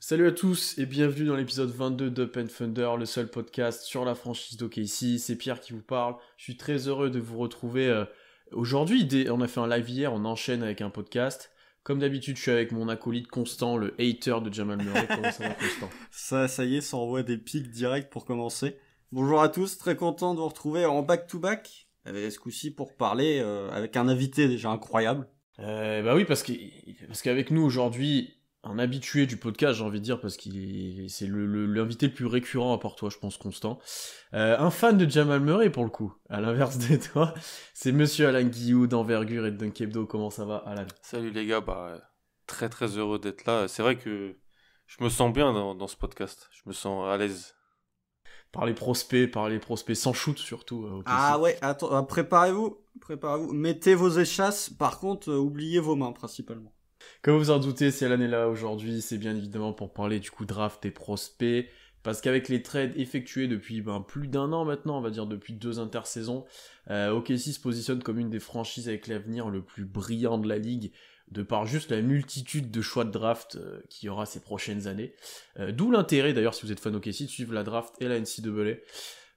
Salut à tous et bienvenue dans l'épisode 22 d'Up and Thunder, le seul podcast sur la franchise d'OKC. C'est Pierre qui vous parle. Je suis très heureux de vous retrouver aujourd'hui. On a fait un live hier, on enchaîne avec un podcast. Comme d'habitude, je suis avec mon acolyte Constant, le hater de Jamal Murray. Comment ça va, Constant? Ça y est, ça envoie des pics directs pour commencer. Bonjour à tous, très content de vous retrouver en back-to-back, ce coup-ci pour parler avec un invité déjà incroyable. Bah oui, parce qu'avec nous aujourd'hui, un habitué du podcast, j'ai envie de dire, parce c'est l'invité le plus récurrent à part toi, je pense, Constant. Un fan de Jamal Murray, pour le coup, à l'inverse de toi, c'est Monsieur Alan Guillou d'Envergure et de Dunk Hebdo. Comment ça va, Alan? Salut les gars, très très heureux d'être là. C'est vrai que je me sens bien dans ce podcast. Je me sens à l'aise. Par les prospects sans shoot surtout. Ah ouais, attends, préparez-vous, mettez vos échasses, par contre, oubliez vos mains principalement. Comme vous en doutez, si Alan est là aujourd'hui, c'est bien évidemment pour parler du coup draft et prospects, parce qu'avec les trades effectués depuis plus d'un an maintenant, on va dire depuis 2 intersaisons, OKC se positionne comme une des franchises avec l'avenir le plus brillant de la ligue, de par juste la multitude de choix de draft qu'il y aura ces prochaines années. D'où l'intérêt d'ailleurs, si vous êtes fan OKC, de suivre la draft et la NCAA.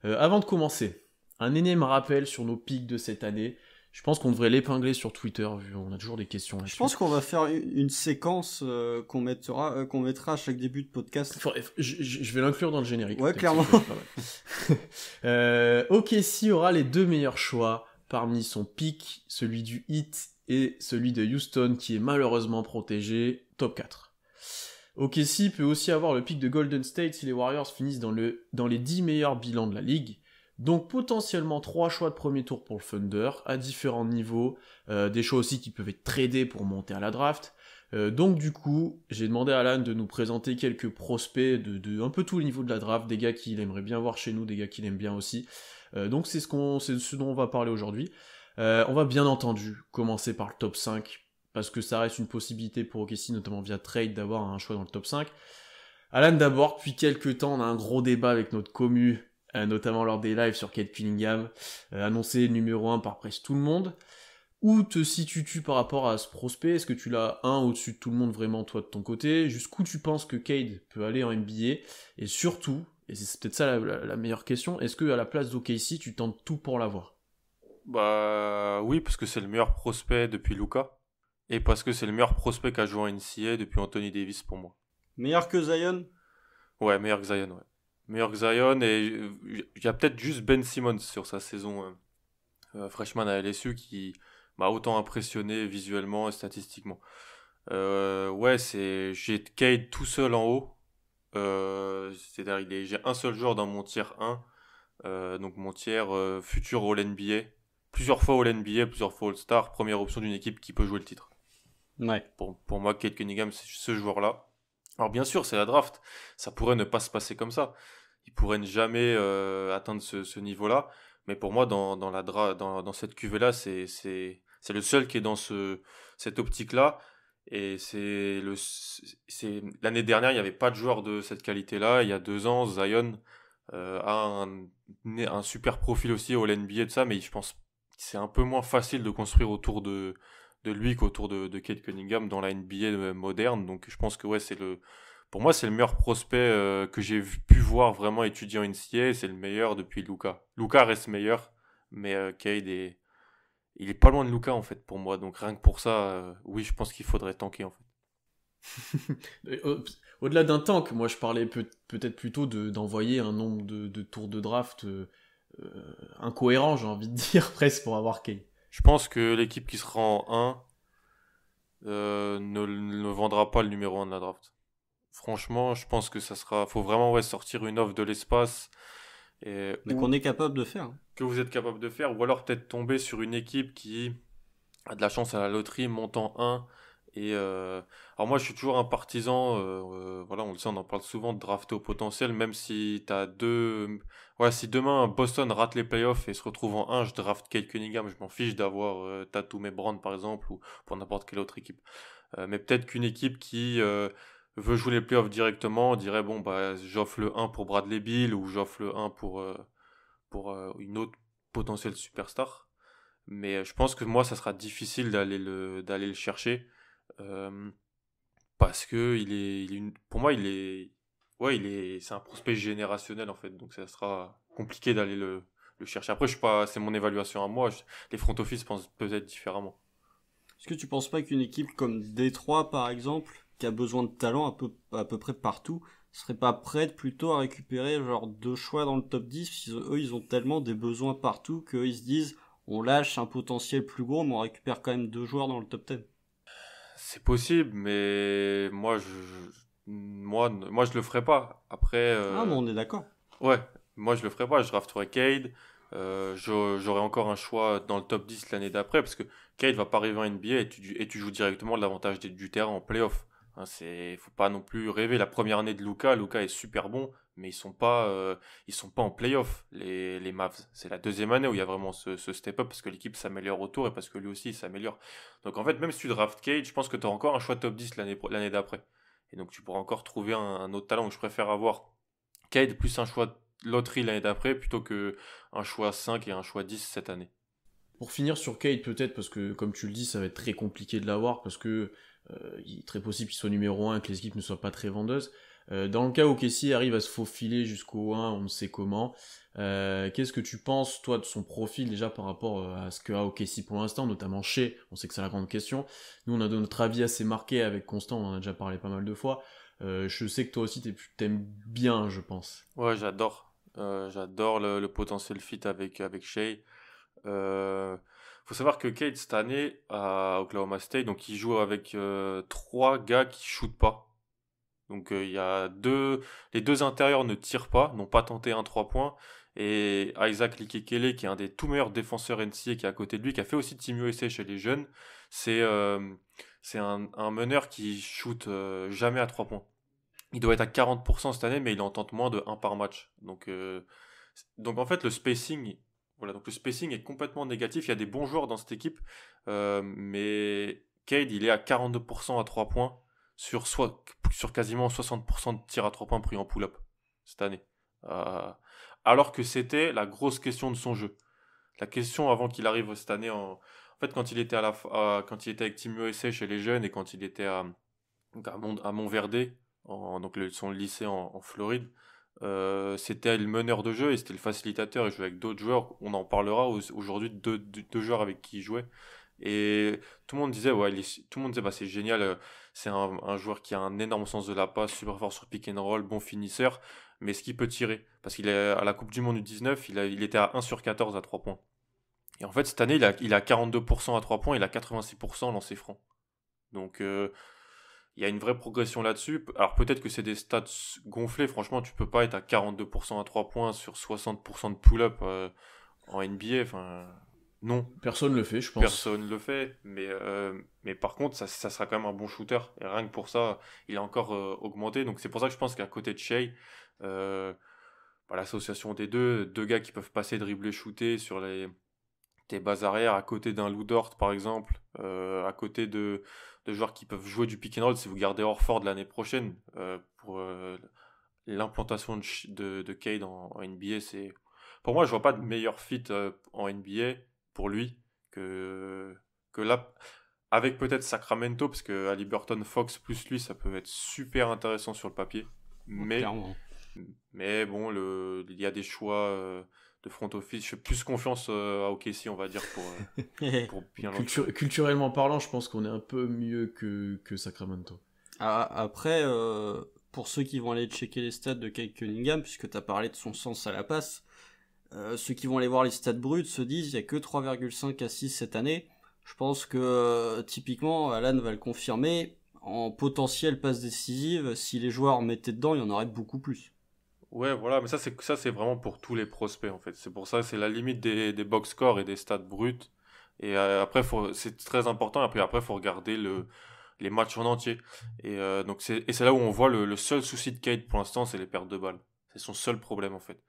Avant de commencer, un énième rappel sur nos pics de cette année. Je pense qu'on devrait l'épingler sur Twitter, vu on a toujours des questions là-dessus. Je pense qu'on va faire une séquence qu'on mettra à chaque début de podcast. Je vais l'inclure dans le générique. Ouais, clairement. OKC aura les 2 meilleurs choix parmi son pick, celui du Heat et celui de Houston, qui est malheureusement protégé, top 4. OKC peut aussi avoir le pick de Golden State si les Warriors finissent dans les 10 meilleurs bilans de la ligue. Donc potentiellement 3 choix de premier tour pour le Thunder, à différents niveaux, des choix aussi qui peuvent être tradés pour monter à la draft. Donc du coup, j'ai demandé à Alan de nous présenter quelques prospects de un peu tous les niveaux de la draft, des gars qu'il aimerait bien voir chez nous, des gars qu'il aime bien aussi. Donc c'est ce dont on va parler aujourd'hui. On va bien entendu commencer par le top 5, parce que ça reste une possibilité pour OKC, notamment via trade, d'avoir un choix dans le top 5. Alan d'abord, depuis quelques temps, on a un gros débat avec notre commu, notamment lors des lives sur Cade Cunningham, annoncé numéro 1 par presque tout le monde. Où te situes-tu par rapport à ce prospect? Est-ce que tu l'as un au-dessus de tout le monde vraiment, toi, de ton côté? Jusqu'où tu penses que Cade peut aller en NBA? Et surtout, et c'est peut-être ça la meilleure question, est-ce que à la place d'OKC, tu tentes tout pour l'avoir? Bah oui, parce que c'est le meilleur prospect depuis Luka. Et parce que c'est le meilleur prospect qu'a joué en NCAA depuis Anthony Davis pour moi. Meilleur que Zion? Ouais, meilleur que Zion, ouais. Meilleur que Zion, et il y a peut-être juste Ben Simmons sur sa saison freshman à LSU qui m'a autant impressionné visuellement et statistiquement. Ouais, j'ai Cade tout seul en haut. C'est-à-dire j'ai un seul joueur dans mon tier 1. Donc mon tiers futur All-NBA. Plusieurs fois All-NBA, plusieurs fois All-Star. Première option d'une équipe qui peut jouer le titre. Ouais. Pour moi, Cade Cunningham, c'est ce joueur-là. Alors bien sûr, c'est la draft. Ça pourrait ne pas se passer comme ça. Il pourrait ne jamais atteindre ce niveau-là. Mais pour moi, dans cette cuvée-là, c'est le seul qui est dans cette optique-là. Et l'année dernière, il n'y avait pas de joueur de cette qualité-là. Il y a 2 ans, Zion a un super profil aussi au NBA de ça, mais je pense que c'est un peu moins facile de construire autour de lui qu'autour de Cade Cunningham dans la NBA moderne. Donc je pense que ouais, pour moi, c'est le meilleur prospect que j'ai pu voir vraiment étudier en NCAA. C'est le meilleur depuis Luka. Luka reste meilleur, mais Cade il est pas loin de Luka en fait pour moi. Donc rien que pour ça, oui, je pense qu'il faudrait tanker en fait. Au-delà d'un tank, moi je parlais peut-être plutôt d'envoyer un nombre de tours de draft incohérent, j'ai envie de dire, presque, pour avoir Cade. Je pense que l'équipe qui sera en 1 ne vendra pas le numéro 1 de la draft. Franchement, je pense que faut vraiment sortir une offre de l'espace. Mais qu'on est capable de faire. Que vous êtes capable de faire, ou alors peut-être tomber sur une équipe qui a de la chance à la loterie, monte en 1. Alors moi, je suis toujours un partisan, voilà, on le sait, on en parle souvent, de drafter au potentiel, même si si demain Boston rate les playoffs et se retrouve en 1, je draft Cade Cunningham, je m'en fiche d'avoir Tatum et Brown par exemple, ou pour n'importe quelle autre équipe. Mais peut-être qu'une équipe qui veut jouer les playoffs directement dirait bon bah j'offre le 1 pour Bradley Beal ou j'offre le 1 pour une autre potentielle superstar. Mais je pense que moi ça sera difficile d'aller le chercher. parce que pour moi, c'est un prospect générationnel en fait, donc ça sera compliqué d'aller le chercher. Après, je suis pas, c'est mon évaluation à moi. Les front office pensent peut-être différemment. Est-ce que tu penses pas qu'une équipe comme Détroit, par exemple, qui a besoin de talent à peu près partout, serait pas prête plutôt à récupérer genre 2 choix dans le top 10, parce qu'eux, ils ont tellement des besoins partout qu'ils se disent, on lâche un potentiel plus gros, mais on récupère quand même 2 joueurs dans le top 10. C'est possible, mais moi, je le ferai pas. Après, Ah, bon, on est d'accord. ouais, moi je le ferai pas. Je drafterai Cade. J'aurai encore un choix dans le top 10 l'année d'après parce que Cade va pas arriver en NBA et tu joues directement l'avantage du terrain en playoff. Hein, faut pas non plus rêver. La première année de Luka est super bon, mais ils sont pas en playoff, les Mavs. C'est la deuxième année où il y a vraiment ce step-up parce que l'équipe s'améliore autour et parce que lui aussi il s'améliore. Donc en fait, même si tu draftes Cade, je pense que tu as encore un choix top 10 l'année d'après. Et donc tu pourras encore trouver un autre talent. Donc je préfère avoir Cade plus un choix loterie l'année d'après plutôt que un choix 5 et un choix 10 cette année. Pour finir sur Cade peut-être, parce que comme tu le dis, ça va être très compliqué de l'avoir, parce que il est très possible qu'il soit numéro 1 et que les équipes ne soient pas très vendeuses. Dans le cas où Casey arrive à se faufiler jusqu'au 1, on ne sait comment. Qu'est-ce que tu penses, toi, de son profil déjà par rapport à ce qu'a OKC pour l'instant, notamment chez, on sait que c'est la grande question. Nous, on a notre avis assez marqué avec Constant, on en a déjà parlé pas mal de fois. Je sais que toi aussi, t'aimes bien, je pense. Ouais, j'adore. J'adore le potentiel fit avec Shea. Faut savoir que Cade, cette année, à Oklahoma State, donc il joue avec 3 gars qui shootent pas. Donc il y a les 2 intérieurs ne tirent pas, n'ont pas tenté un 3 points. Et Isaac Likekele, qui est un des tout meilleurs défenseurs NCAA qui est à côté de lui, qui a fait aussi Team USA chez les jeunes, c'est un meneur qui shoot jamais à 3 points. Il doit être à 40% cette année, mais il en tente moins de 1 par match. Donc en fait, le spacing est complètement négatif. Il y a des bons joueurs dans cette équipe, mais Cade, il est à 42% à 3 points sur quasiment 60% de tirs à 3 points pris en pull-up cette année. Alors que c'était la grosse question de son jeu. La question avant qu'il arrive cette année, en fait, quand il était quand il était avec Team USA chez les jeunes et quand il était à Montverde, donc son lycée en Floride, c'était le meneur de jeu et c'était le facilitateur. Il jouait avec d'autres joueurs. On en parlera aujourd'hui de deux joueurs avec qui il jouait. Et tout le monde disait, tout le monde disait, bah, c'est génial. C'est un joueur qui a un énorme sens de la passe, super fort sur pick and roll, bon finisseur. Mais est-ce qu'il peut tirer? Parce qu'il est à la Coupe du Monde U19, il était à 1 sur 14 à 3 points. Et en fait, cette année, il a 42% à 3 points, il a 86% lancé franc. Donc, il y a une vraie progression là-dessus. Alors peut-être que c'est des stats gonflés. Franchement, tu peux pas être à 42% à 3 points sur 60% de pull-up en NBA. Enfin, non. Personne le fait, je pense. Personne le fait. Mais par contre, ça sera quand même un bon shooter. Et rien que pour ça, il a encore augmenté. Donc c'est pour ça que je pense qu'à côté de Shea, l'association des deux gars qui peuvent passer, dribbler, shooter sur tes bases arrière, à côté d'un Lou Dort par exemple, à côté de joueurs qui peuvent jouer du pick and roll si vous gardez Horford l'année prochaine pour l'implantation de Cade en NBA. Pour moi, je vois pas de meilleur fit en NBA pour lui que là, avec peut-être Sacramento, parce que Haliburton, Fox plus lui, ça peut être super intéressant sur le papier. Mais bon, il y a des choix de front office. Je fais plus confiance à OKC, on va dire, pour bien culturellement parlant, je pense qu'on est un peu mieux que Sacramento. Après, pour ceux qui vont aller checker les stats de Cade Cunningham, puisque tu as parlé de son sens à la passe, ceux qui vont aller voir les stats bruts se disent il n'y a que 3,5 à 6 cette année. Je pense que typiquement, Alan va le confirmer, en potentiel passe décisive, si les joueurs mettaient dedans, il y en aurait beaucoup plus. Ouais, voilà, mais ça c'est vraiment pour tous les prospects en fait. C'est pour ça, c'est la limite des box scores et des stats bruts. Et après, c'est très important. Après, il faut regarder les matchs en entier. Et donc c'est là où on voit le seul souci de Cade pour l'instant, c'est les pertes de balles. C'est son seul problème en fait.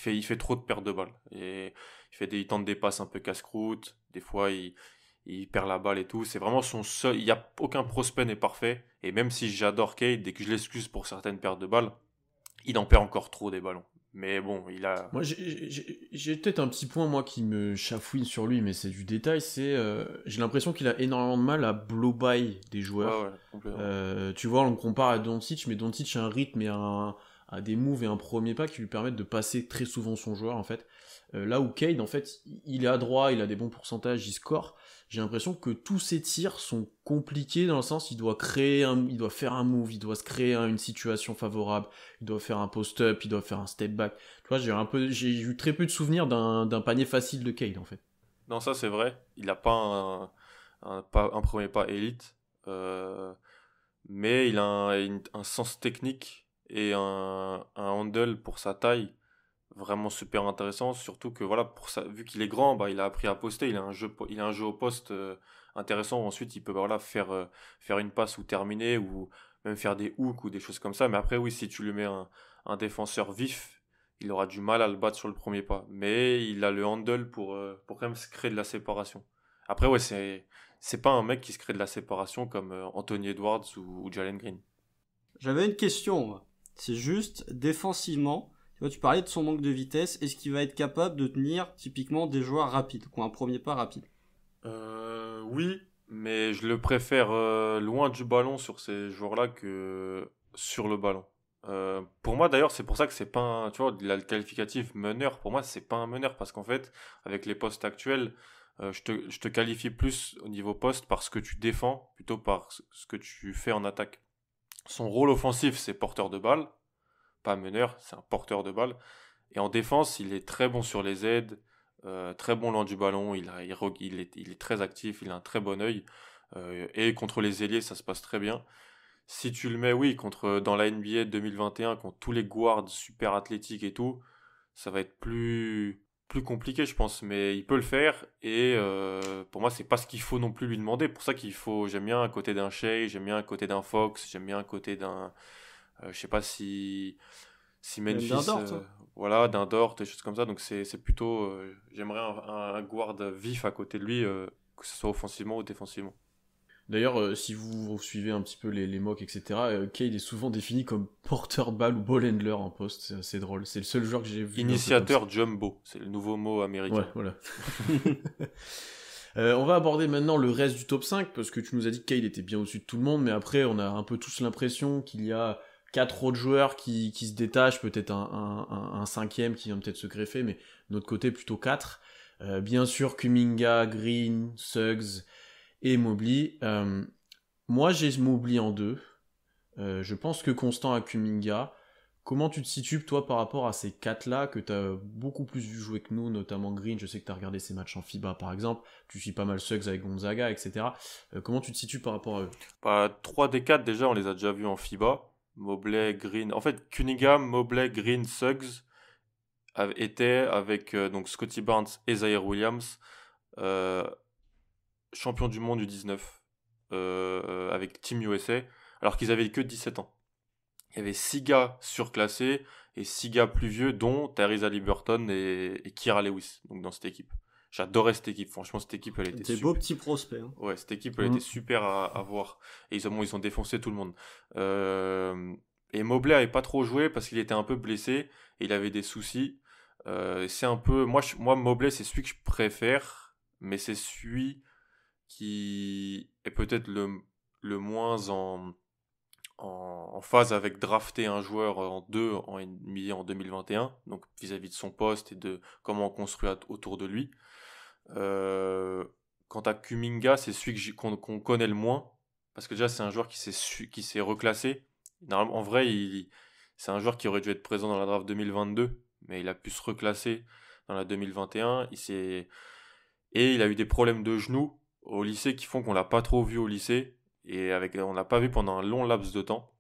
Il fait trop de pertes de balles. Et il tente des passes un peu casse-croûte. Des fois, il perd la balle et tout. C'est vraiment son seul. Il y a aucun prospect n'est parfait. Et même si j'adore Cade, dès que je l'excuse pour certaines pertes de balles, il en perd encore trop des ballons. Mais bon, il a... Moi, j'ai peut-être un petit point, moi, qui me chafouine sur lui, mais c'est du détail, j'ai l'impression qu'il a énormément de mal à blow-by des joueurs. Ouais, complètement. Tu vois, on compare à Doncic, mais Doncic a un rythme et a des moves et un premier pas qui lui permettent de passer très souvent son joueur, en fait. Là où Cade, en fait, il est adroit, il a des bons pourcentages, il score. J'ai l'impression que tous ses tirs sont compliqués dans le sens il doit il doit faire un move, il doit se créer une situation favorable, il doit faire un post-up, il doit faire un step back. Tu vois, j'ai eu très peu de souvenirs d'un panier facile de Cade, en fait. Non, ça c'est vrai. Il n'a pas un premier pas élite, mais il a un sens technique et un handle pour sa taille vraiment super intéressant. Surtout que voilà, vu qu'il est grand, bah, il a appris à poster. Il a un jeu au poste intéressant. Ensuite, il peut voilà, faire une passe ou terminer ou même faire des hooks ou des choses comme ça. Mais après, oui, si tu lui mets un défenseur vif, il aura du mal à le battre sur le premier pas. Mais il a le handle pour quand même se créer de la séparation. Après, ouais, c'est pas un mec qui se crée de la séparation comme Anthony Edwards ou Jalen Green. J'avais une question, moi. C'est juste, défensivement, tu vois, tu parlais de son manque de vitesse, est-ce qu'il va être capable de tenir typiquement des joueurs rapides, qui ont un premier pas rapide? Oui, mais je le préfère loin du ballon sur ces joueurs-là que sur le ballon. Pour moi, d'ailleurs, c'est pour ça que c'est pas tu vois, le qualificatif meneur, pour moi, c'est pas un meneur parce qu'en fait, avec les postes actuels, je te qualifie plus au niveau poste par ce que tu défends plutôt par ce que tu fais en attaque. Son rôle offensif, c'est porteur de balle, pas meneur, c'est un porteur de balle. Et en défense, il est très bon sur les aides, très bon loin du ballon, il est très actif, il a un très bon œil. Et contre les ailiers, ça se passe très bien. Si tu le mets, oui, dans la NBA 2021, contre tous les guards super athlétiques et tout, ça va être plus compliqué, je pense. Mais il peut le faire. Et pour moi, c'est pas ce qu'il faut non plus lui demander. Pour ça j'aime bien à côté d'un Shea, j'aime bien à côté d'un Fox, j'aime bien à côté d'un, je sais pas si Même Memphis, d'un Dort, hein. voilà, d'un Dort, des choses comme ça. Donc c'est plutôt, j'aimerais un guard vif à côté de lui, que ce soit offensivement ou défensivement. D'ailleurs, si vous suivez un petit peu les mocks, etc., Cade est souvent défini comme porteur de balle ou ball handler en poste. C'est assez drôle. C'est le seul joueur que j'ai vu. Initiateur jumbo, c'est le nouveau mot américain. Ouais, voilà. On va aborder maintenant le reste du top 5, parce que tu nous as dit que Cade était bien au-dessus de tout le monde, mais après, on a un peu tous l'impression qu'il y a 4 autres joueurs qui se détachent, peut-être un cinquième qui vient peut-être se greffer, mais de notre côté, plutôt 4. Bien sûr, Kuminga, Green, Suggs et Mobley. Moi, j'ai Mobley en 2. Je pense que Constant a Kuminga. Comment tu te situes, toi, par rapport à ces 4-là, que tu as beaucoup plus vu jouer que nous, notamment Green? Je sais que tu as regardé ses matchs en FIBA, par exemple. Tu suis pas mal Suggs avec Gonzaga, etc. Comment tu te situes par rapport à eux? 3 des 4, déjà, on les a déjà vus en FIBA. Mobley, Green. En fait, Cunningham, Mobley, Green, Suggs étaient avec donc Scottie Barnes et Zaire Williams, champions du monde du 19, avec Team USA, alors qu'ils avaient que 17 ans. Il y avait 6 gars surclassés et 6 gars plus vieux, dont Tyrese Haliburton et Kira Lewis, donc dans cette équipe. J'adorais cette équipe, franchement, cette équipe, elle était Des super. beaux petits prospects, hein. Ouais, cette équipe, elle était super à voir. Et ils ont défoncé tout le monde. Et Mobley avait pas trop joué parce qu'il était un peu blessé et il avait des soucis. C'est un peu... Moi, Mobley, c'est celui que je préfère, mais c'est celui qui est peut-être le moins en phase avec drafter un joueur en 2 en NBA en 2021, donc vis-à-vis de son poste et de comment on construit autour de lui. Quant à Kuminga, c'est celui qu'on connaît le moins, parce que déjà c'est un joueur qui s'est reclassé. Normalement, en vrai, c'est un joueur qui aurait dû être présent dans la draft 2022, mais il a pu se reclasser dans la 2021. Et il a eu des problèmes de genoux au lycée qui font qu'on l'a pas trop vu au lycée, et on l'a pas vu pendant un long laps de temps,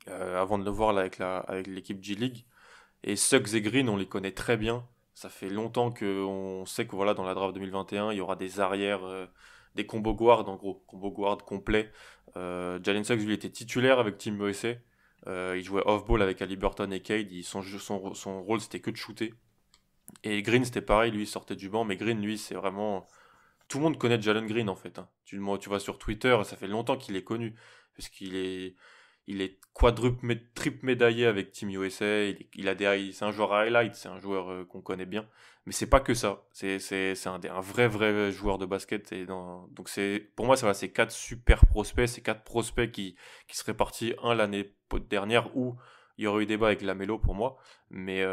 avant de le voir là, avec l'équipe G-League. Et Suggs et Green, on les connaît très bien. Ça fait longtemps qu'on sait que voilà, dans la draft 2021, il y aura des arrières, des combo guards en gros, combo guard complet. Jalen Suggs, lui, était titulaire avec Team USA. Il jouait off-ball avec Haliburton et Cade. Son rôle, c'était que de shooter. Et Green, c'était pareil, lui, il sortait du banc. Mais Green, lui, c'est vraiment... Tout le monde connaît Jalen Green, en fait, hein. Tu vas sur Twitter, ça fait longtemps qu'il est connu. Parce qu'il il est triple médaillé avec Team USA. C'est un joueur highlight, c'est un joueur qu'on connaît bien. Mais c'est pas que ça. C'est un vrai joueur de basket. Donc pour moi, c'est 4 super prospects. C'est 4 prospects qui seraient partis l'année dernière où il y aurait eu débat avec Lamelo pour moi. Mais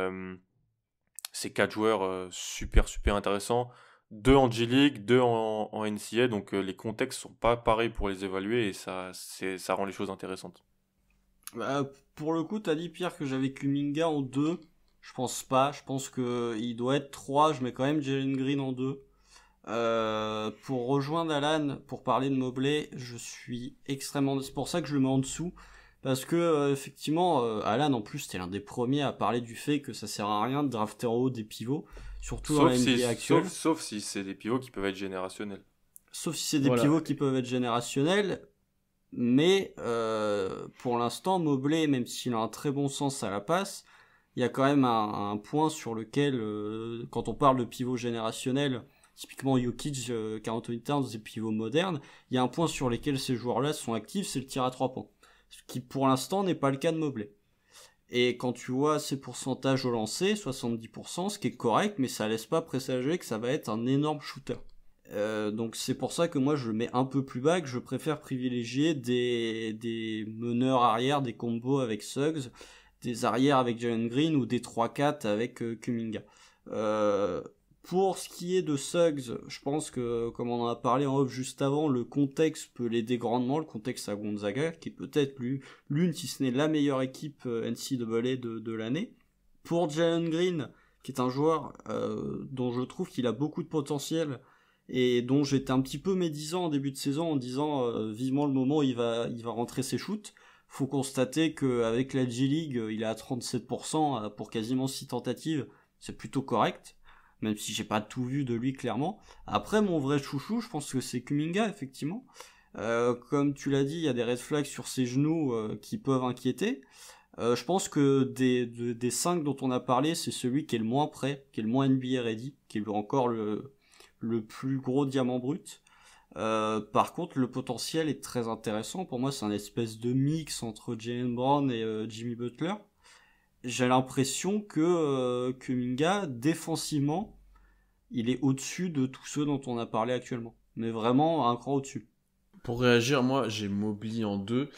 c'est 4 joueurs super intéressants. 2 en G-League, 2 en NCAA. Donc les contextes sont pas pareils pour les évaluer et ça rend les choses intéressantes. Bah, pour le coup, t'as dit, Pierre, que j'avais Kuminga en 2. Je pense pas. Je pense qu'il doit être 3. Je mets quand même Jalen Green en 2. Pour rejoindre Alan, pour parler de Mobley, je suis extrêmement... C'est pour ça que je le mets en dessous. Parce que, effectivement, Alan, en plus, t'es l'un des premiers à parler du fait que ça sert à rien de drafter en haut des pivots. Surtout dans la NBA actuelle. Sauf si c'est des pivots qui peuvent être générationnels. Sauf si c'est des pivots qui peuvent être générationnels. Mais pour l'instant, Mobley, même s'il a un très bon sens à la passe, il y a quand même un point sur lequel, quand on parle de pivot générationnel, typiquement Jokic, Karl Anthony Towns, des pivots modernes, il y a un point sur lequel ces joueurs-là sont actifs, c'est le tir à 3 points. Ce qui pour l'instant n'est pas le cas de Mobley. Et quand tu vois ses pourcentages au lancer, 70%, ce qui est correct, mais ça laisse pas présager que ça va être un énorme shooter. Donc c'est pour ça que moi je le mets un peu plus bas, que je préfère privilégier des meneurs arrière, des combos avec Suggs, des arrières avec Jalen Green ou des 3-4 avec Kuminga. Pour ce qui est de Suggs, je pense que, comme on en a parlé en off juste avant, le contexte peut l'aider grandement, le contexte à Gonzaga, qui est peut-être l'une, si ce n'est la meilleure équipe NCAA de l'année. Pour Jalen Green, qui est un joueur dont je trouve qu'il a beaucoup de potentiel, et dont j'étais un petit peu médisant en début de saison en disant vivement le moment où il va rentrer ses shoots. Faut constater qu'avec la G-League, il est à 37% pour quasiment 6 tentatives, c'est plutôt correct, même si j'ai pas tout vu de lui clairement. Après, mon vrai chouchou, je pense que c'est Kuminga, effectivement. Comme tu l'as dit, il y a des red flags sur ses genoux qui peuvent inquiéter. Je pense que des 5 dont on a parlé, c'est celui qui est le moins prêt, qui est le moins NBA ready, qui est encore le plus gros diamant brut. Par contre, le potentiel est très intéressant. Pour moi, c'est un espèce de mix entre Jaylen Brown et Jimmy Butler. J'ai l'impression que Kuminga, défensivement, il est au-dessus de tous ceux dont on a parlé actuellement. Mais vraiment un cran au-dessus. Pour réagir, moi, j'ai Mobley en 2.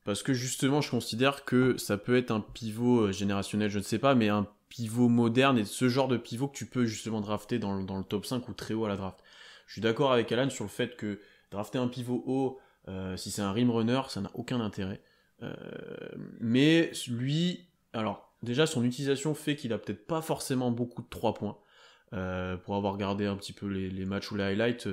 Parce que justement, je considère que ça peut être un pivot générationnel, je ne sais pas, mais un pivot moderne et ce genre de pivot que tu peux justement drafter dans le top 5 ou très haut à la draft. Je suis d'accord avec Alan sur le fait que drafter un pivot haut, si c'est un rim runner, ça n'a aucun intérêt. Mais lui, alors déjà son utilisation fait qu'il a peut-être pas forcément beaucoup de 3 points. Pour avoir regardé un petit peu les matchs ou les highlights,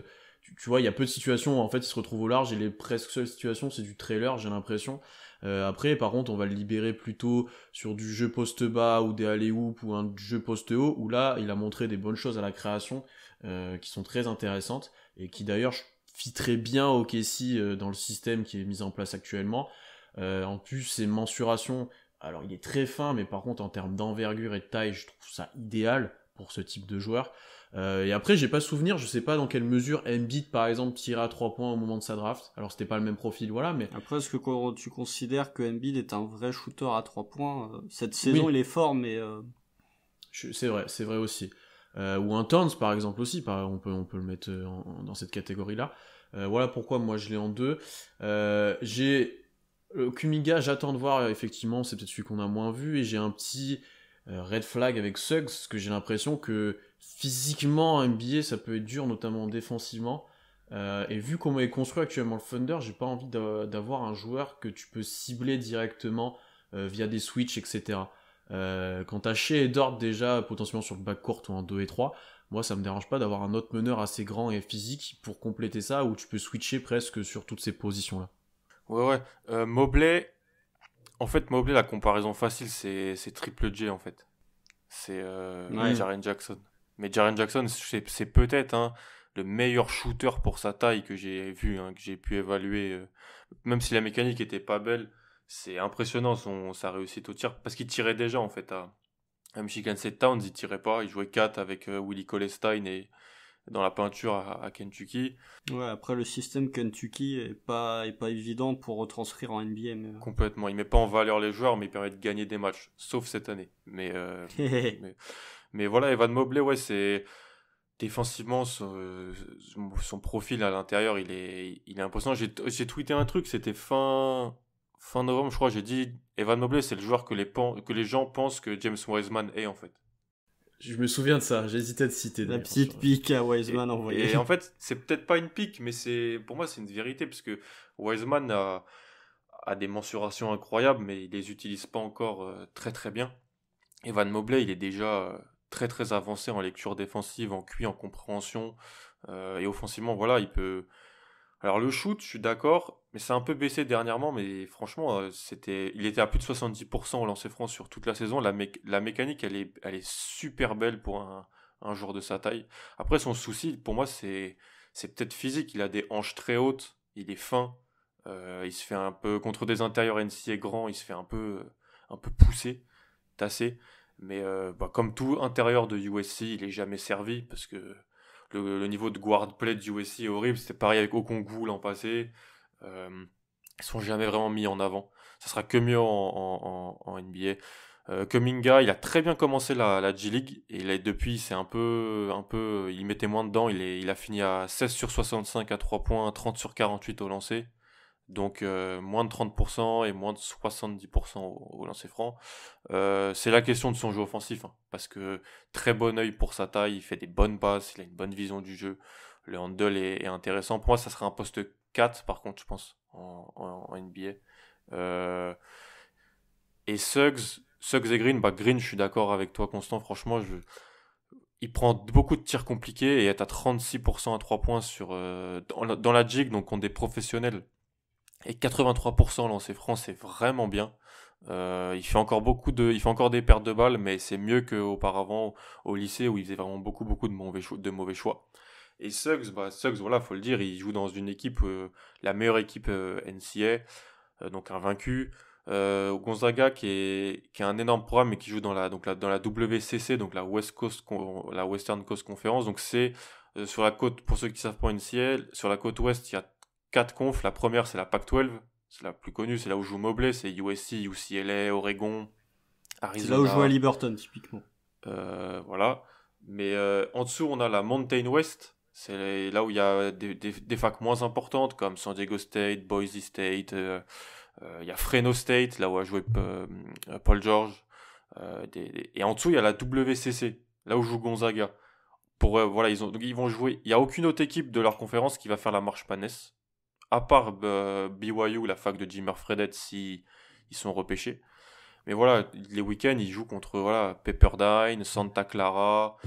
tu vois, il y a peu de situations où en fait il se retrouve au large et les presque seules situations c'est du trailer, j'ai l'impression. Après, par contre, on va le libérer plutôt sur du jeu poste bas ou des alley-oop ou un jeu poste haut où là il a montré des bonnes choses à la création qui sont très intéressantes et qui d'ailleurs fitterait bien au KC dans le système qui est mis en place actuellement. En plus, ses mensurations, alors il est très fin, mais par contre en termes d'envergure et de taille, je trouve ça idéal pour ce type de joueur. Et après, j'ai pas souvenir, je sais pas dans quelle mesure Embiid, par exemple, tirait à 3 points au moment de sa draft. Alors, c'était pas le même profil, voilà, mais... Après, est-ce que tu considères que Embiid est un vrai shooter à 3 points cette saison, oui. Il est fort, mais... C'est vrai aussi. Ou un Towns, par exemple, aussi, on peut le mettre dans cette catégorie-là. Voilà pourquoi moi je l'ai en 2. J'ai... Kuminga, j'attends de voir, effectivement, c'est peut-être celui qu'on a moins vu, et j'ai un petit... red flag avec Suggs, parce que j'ai l'impression que physiquement en NBA ça peut être dur, notamment défensivement, et vu comment est construit actuellement le Thunder, j'ai pas envie d'avoir un joueur que tu peux cibler directement via des switches, etc. Quand t'as Shea et Dort déjà potentiellement sur le backcourt ou en 2 et 3, moi ça me dérange pas d'avoir un autre meneur assez grand et physique pour compléter ça, où tu peux switcher presque sur toutes ces positions là. Ouais. Mobley, la comparaison facile, c'est Triple J, en fait. C'est Jaren Jackson. Mais Jaren Jackson, c'est peut-être le meilleur shooter pour sa taille que j'ai vu, que j'ai pu évaluer. Même si la mécanique était pas belle, c'est impressionnant sa réussite au tir. Parce qu'il tirait déjà, en fait, à Michigan State Towns, il tirait pas. Il jouait 4 avec Willie Cauley-Stein et dans la peinture à Kentucky. Ouais, après le système Kentucky est pas évident pour retranscrire en NBA. Mais... Complètement. Il met pas en valeur les joueurs, mais il permet de gagner des matchs, sauf cette année. Mais voilà, Evan Mobley, ouais, c'est défensivement son profil à l'intérieur, il est impressionnant. J'ai tweeté un truc, c'était fin novembre, je crois. J'ai dit Evan Mobley, c'est le joueur que les gens pensent que James Wiseman est en fait. Je me souviens de ça, j'hésitais à te citer. La petite pique à Wiseman envoyée. Et en fait, c'est peut-être pas une pique, mais pour moi, c'est une vérité, parce que Wiseman a des mensurations incroyables, mais il les utilise pas encore très très bien. Evan Mobley, il est déjà très très avancé en lecture défensive, en QI, en compréhension, et offensivement, voilà, il peut... Alors le shoot, je suis d'accord, mais c'est un peu baissé dernièrement, mais franchement, il était à plus de 70% au lancer franc sur toute la saison. La mécanique, elle est super belle pour un joueur de sa taille. Après, son souci, pour moi, c'est peut-être physique. Il a des hanches très hautes, il est fin, il se fait un peu, contre des intérieurs NCAA grands, il se fait un peu pousser, tasser. Mais comme tout intérieur de USC, il est jamais servi, parce que le niveau de guard play de USC est horrible. C'était pareil avec Okongwu l'an passé. Ils sont jamais vraiment mis en avant. Ça sera que mieux en NBA. Kuminga, il a très bien commencé la G League, et depuis c'est un peu, il mettait moins dedans. Il a fini à 16 sur 65 à 3 points, 30 sur 48 au lancer. Donc moins de 30% et moins de 70% au lancer franc. C'est la question de son jeu offensif, hein, parce que très bon œil pour sa taille, il fait des bonnes passes, il a une bonne vision du jeu, le handle est intéressant. Pour moi, ça serait un poste 4 par contre, je pense, en NBA. Et Suggs et Green, Green, je suis d'accord avec toi, Constant, franchement, il prend beaucoup de tirs compliqués et est à 36% à 3 points dans la jig, donc on des professionnels. Et 83% lancé franc, c'est vraiment bien. Il fait encore des pertes de balles, mais c'est mieux qu'auparavant au lycée où il faisait vraiment beaucoup de mauvais choix. Et Suggs, voilà, faut le dire, il joue dans une équipe, la meilleure équipe NCAA, donc invaincu. Gonzaga qui est un énorme programme, mais qui joue dans la WCC, donc la Western Coast Conference. Donc c'est sur la côte, pour ceux qui savent pas NCAA, sur la côte ouest, il y a 4 confs. La première, c'est la Pac-12. C'est la plus connue, c'est là où joue Mobley. C'est USC, UCLA, Oregon, Arizona. C'est là où joue à Liberton, typiquement. Voilà. Mais en dessous, on a la Mountain West. C'est là où il y a des facs moins importantes, comme San Diego State, Boise State. Il y a Fresno State, là où a joué Paul George. Et en dessous, il y a la WCC, là où joue Gonzaga. Voilà, ils vont jouer. Il n'y a aucune autre équipe de leur conférence qui va faire la marche Paness, à part BYU, la fac de Jimmer Fredette, si ils sont repêchés. Mais voilà, les week-ends, ils jouent contre Pepperdine, Santa Clara.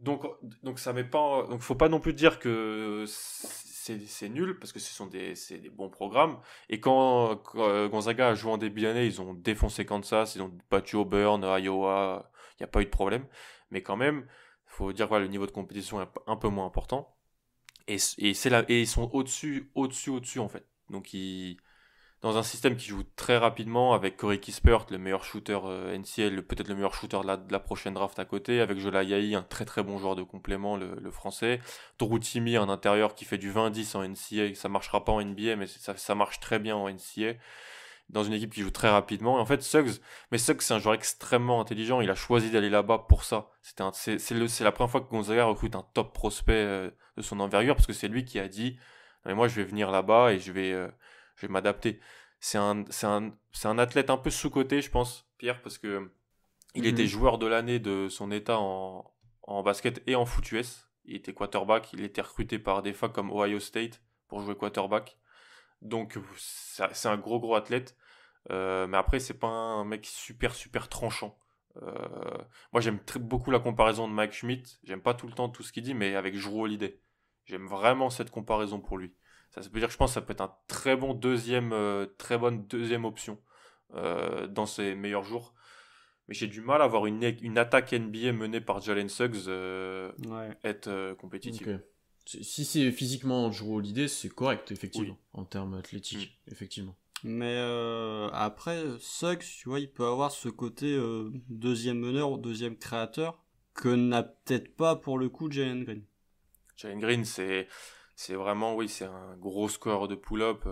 Donc ça met pas. Donc faut pas non plus dire que c'est nul, parce que c'est des bons programmes. Et quand Gonzaga a joué en début d'année, ils ont défoncé Kansas, ils ont battu Auburn, Iowa. Il n'y a pas eu de problème. Mais quand même, faut dire que le niveau de compétition est un peu moins important. Et ils sont au-dessus en fait. Donc dans un système qui joue très rapidement, avec Corey Kispert, le meilleur shooter NCAA, peut-être le meilleur shooter de la prochaine draft à côté, avec Jola Yahi, un très très bon joueur de complément, le français. Toru Timi, un intérieur qui fait du 20-10 en NCAA, ça marchera pas en NBA, mais ça marche très bien en NCAA. Dans une équipe qui joue très rapidement. Et en fait, Suggs, c'est un joueur extrêmement intelligent. Il a choisi d'aller là-bas pour ça. C'est la première fois que Gonzaga recrute un top prospect de son envergure, parce que c'est lui qui a dit, mais moi je vais venir là-bas et je vais m'adapter. C'est un athlète un peu sous-coté, je pense, Pierre, parce que il était joueur de l'année de son état en basket et en foot US. Il était quarterback. Il était recruté par des facs comme Ohio State pour jouer quarterback. Donc c'est un gros athlète, mais après c'est pas un mec super tranchant. Moi j'aime beaucoup la comparaison de Mike Schmidt. J'aime pas tout le temps tout ce qu'il dit, mais avec Jrue Holiday, j'aime vraiment cette comparaison pour lui. Ça veut dire que je pense que ça peut être un très bonne deuxième option dans ses meilleurs jours. Mais j'ai du mal à voir une attaque NBA menée par Jalen Suggs être compétitive. Okay. Si c'est physiquement Jrue Holiday, c'est correct, effectivement, en termes athlétiques, effectivement. Mais après, Suggs, tu vois, il peut avoir ce côté deuxième meneur ou deuxième créateur que n'a peut-être pas pour le coup Jalen Green. Jalen Green, c'est vraiment, oui, c'est un gros score de pull-up.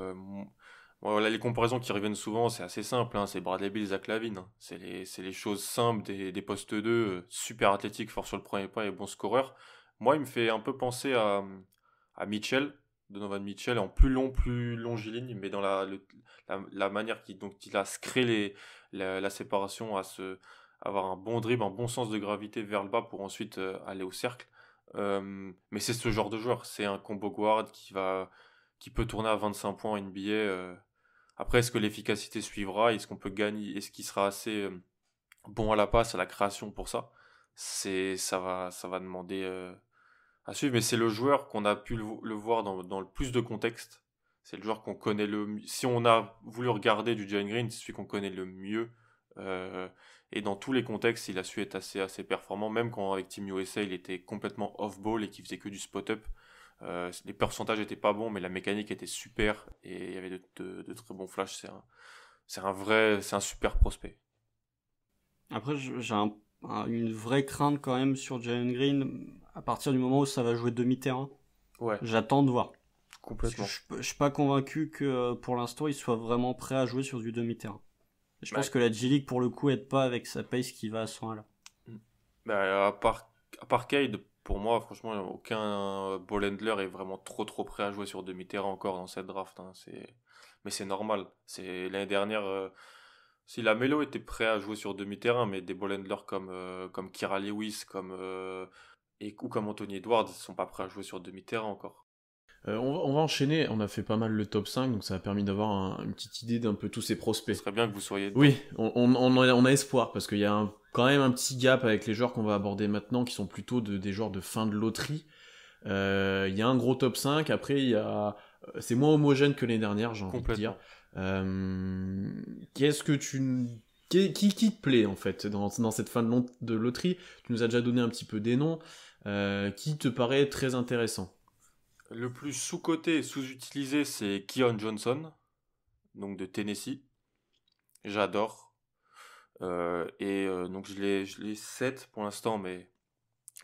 Voilà, les comparaisons qui reviennent souvent, c'est assez simple, hein, c'est Bradley Beal, Zach LaVine, hein. C'est les choses simples des postes 2, super athlétique, fort sur le premier pas et bon scoreur. Moi, il me fait un peu penser à Mitchell, Donovan Mitchell, en plus long, plus longiligne, mais dans la manière dont il a se créé la séparation, avoir un bon dribble, un bon sens de gravité vers le bas pour ensuite aller au cercle. Mais c'est ce genre de joueur, c'est un combo guard qui peut tourner à 25 points en NBA. Après, est-ce que l'efficacité suivra? Est-ce qu'on peut gagner? Est-ce qu'il sera assez bon à la passe, à la création pour ça? Ça va demander à suivre, mais c'est le joueur qu'on a pu le voir dans le plus de contextes. C'est le joueur qu'on connaît si on a voulu regarder du Jalen Green, c'est celui qu'on connaît le mieux. Et dans tous les contextes, il a su être assez performant, même quand avec Team USA, il était complètement off-ball et qu'il faisait que du spot-up. Les pourcentages étaient pas bons, mais la mécanique était super et il y avait de très bons flashs. C'est un super prospect. Après, j'ai une vraie crainte quand même sur Jalen Green à partir du moment où ça va jouer demi-terrain. Ouais, J'attends de voir. complètement. Je suis pas convaincu que pour l'instant il soit vraiment prêt à jouer sur du demi-terrain. Je pense que la G-League pour le coup aide pas avec sa pace qui va à ce point-là. Bah, à part Cade, pour moi, franchement, aucun ball handler est vraiment trop prêt à jouer sur demi-terrain encore dans cette draft, hein. Mais c'est normal. C'est l'année dernière, si la Melo était prêt à jouer sur demi-terrain, mais des ball handlers comme Kira Lewis, ou comme Anthony Edwards, ils sont pas prêts à jouer sur demi-terrain encore. On va enchaîner, on a fait pas mal le top 5, donc ça a permis d'avoir une petite idée d'un peu tous ces Ce prospects. serait bien que vous soyez dedans. Oui, on a espoir, parce qu'il y a quand même un petit gap avec les joueurs qu'on va aborder maintenant, qui sont plutôt des joueurs de fin de loterie. Il y a un gros top 5, après c'est moins homogène que l'année dernière, j'ai envie de dire. Qu'est-ce que qui te plaît en fait dans cette fin de loterie? Tu nous as déjà donné un petit peu des noms. Qui te paraît très intéressant? Le plus sous-coté et sous-utilisé, c'est Keon Johnson, donc de Tennessee. J'adore. Donc je l'ai 7 pour l'instant, mais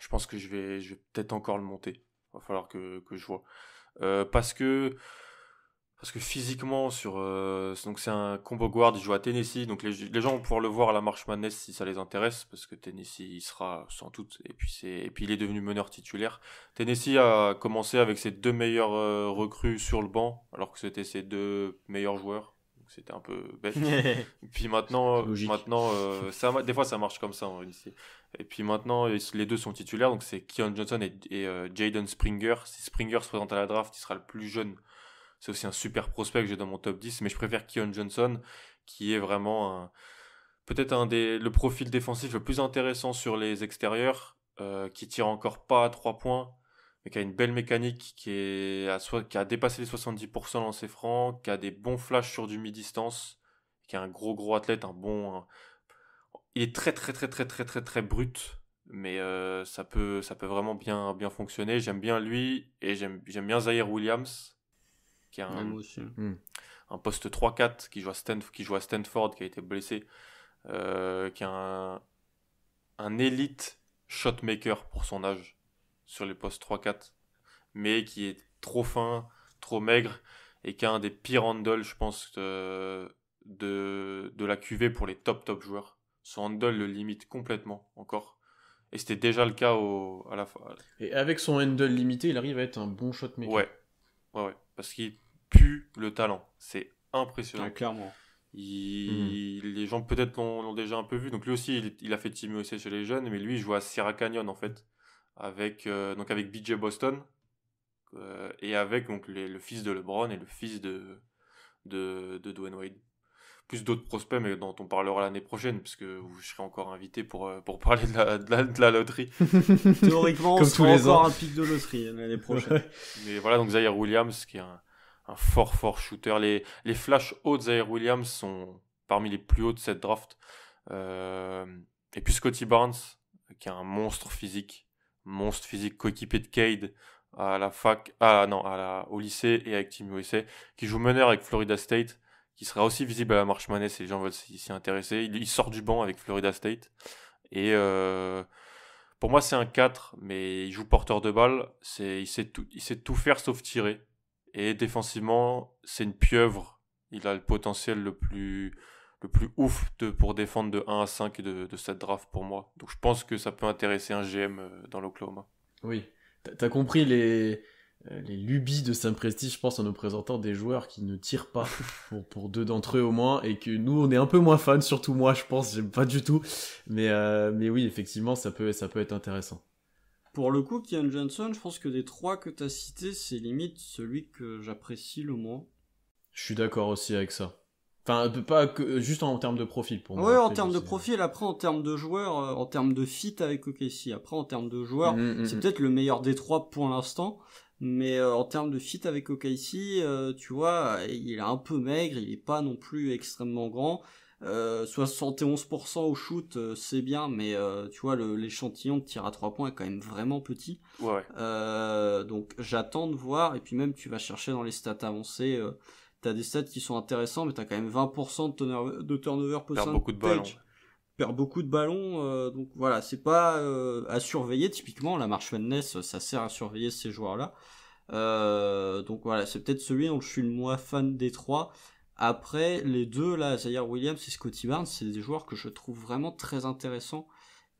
je pense que je vais peut-être encore le monter. Il va falloir que je vois. Parce que physiquement, donc c'est un combo guard, il joue à Tennessee, donc les gens vont pouvoir le voir à la March Madness si ça les intéresse, parce que Tennessee il sera sans doute, et puis il est devenu meneur titulaire. Tennessee a commencé avec ses 2 meilleurs recrues sur le banc, alors que c'était ses 2 meilleurs joueurs. Donc c'était un peu bête. Et puis maintenant, des fois ça marche comme ça en lycée. Et puis maintenant, les 2 sont titulaires, donc c'est Keon Johnson et Jaden Springer. Si Springer se présente à la draft, il sera le plus jeune. C'est aussi un super prospect que j'ai dans mon top 10, mais je préfère Keon Johnson, qui est vraiment peut-être le profil défensif le plus intéressant sur les extérieurs, qui tire encore pas à 3 points, mais qui a une belle mécanique, qui a dépassé les 70% dans ses francs, qui a des bons flashs sur du mi-distance, qui est un gros athlète, il est très brut, mais ça peut vraiment bien fonctionner. J'aime bien lui, et j'aime bien Zaire Williams, qui a un poste 3-4 qui joue à Stanford, qui a été blessé, qui a un élite shotmaker pour son âge sur les postes 3-4, mais qui est trop fin, trop maigre, et qui a un des pires handles, je pense, de la QV pour les top joueurs. Son handle le limite complètement encore. Et c'était déjà le cas à la fin. Et avec son handle limité, il arrive à être un bon shotmaker. Ouais. Parce qu'il pue le talent. C'est impressionnant. Ouais, clairement. Les gens peut-être l'ont déjà un peu vu. Donc lui aussi, il a fait Team USA chez les jeunes, mais lui, il joue à Sierra Canyon en fait, avec BJ Boston, et avec donc le fils de LeBron et le fils de Dwayne Wade. Plus d'autres prospects, mais dont on parlera l'année prochaine, parce que vous serez encore invité pour parler de la loterie. Théoriquement, on sera encore un pic de loterie l'année prochaine. Mais voilà, donc Zaire Williams, qui est un fort shooter. Les flashs hauts de Zaire Williams sont parmi les plus hauts de cette draft. Et puis Scottie Barnes, qui est un monstre physique coéquipier de Cade à la fac, au lycée et avec Team USA, qui joue meneur avec Florida State, qui sera aussi visible à la March Madness si les gens veulent s'y intéresser. Il sort du banc avec Florida State. Et Pour moi, c'est un 4, mais il joue porteur de balle. Il sait tout faire sauf tirer. Et défensivement, c'est une pieuvre. Il a le potentiel le plus ouf pour défendre de 1 à 5 de cette draft pour moi. Donc je pense que ça peut intéresser un GM dans l'Oklahoma. Oui, t'as compris les lubies de Saint-Presti, je pense, en nous présentant des joueurs qui ne tirent pas pour deux d'entre eux au moins, et que nous, on est un peu moins fans, surtout moi, je pense, j'aime pas du tout. Mais oui, effectivement, ça peut être intéressant. Pour le coup, Keon Johnson, je pense que des 3 que t'as cités, c'est limite celui que j'apprécie le moins. Je suis d'accord aussi avec ça. Enfin, pas que, juste en termes de profil pour moi. Ouais, Après, en termes de profil, après en termes de joueurs, en termes de fit avec OKC, après en termes de joueurs, c'est peut-être le meilleur des 3 pour l'instant, mais en termes de fit avec OKC, tu vois, il est un peu maigre, il est pas non plus extrêmement grand. 71% au shoot, c'est bien, mais tu vois, l'échantillon de tir à 3 points est quand même vraiment petit. Ouais. Donc j'attends de voir, et puis même tu vas chercher dans les stats avancées, t'as des stats qui sont intéressants, mais t'as quand même 20% de turnover percentage. Perd beaucoup de ballons. Perd beaucoup de ballons, donc voilà, c'est pas à surveiller. Typiquement, la March Madness, ça sert à surveiller ces joueurs-là. Donc voilà, c'est peut-être celui dont je suis le moins fan des 3. Après, les deux, là, Zaire Williams et Scottie Barnes, c'est des joueurs que je trouve vraiment très intéressants.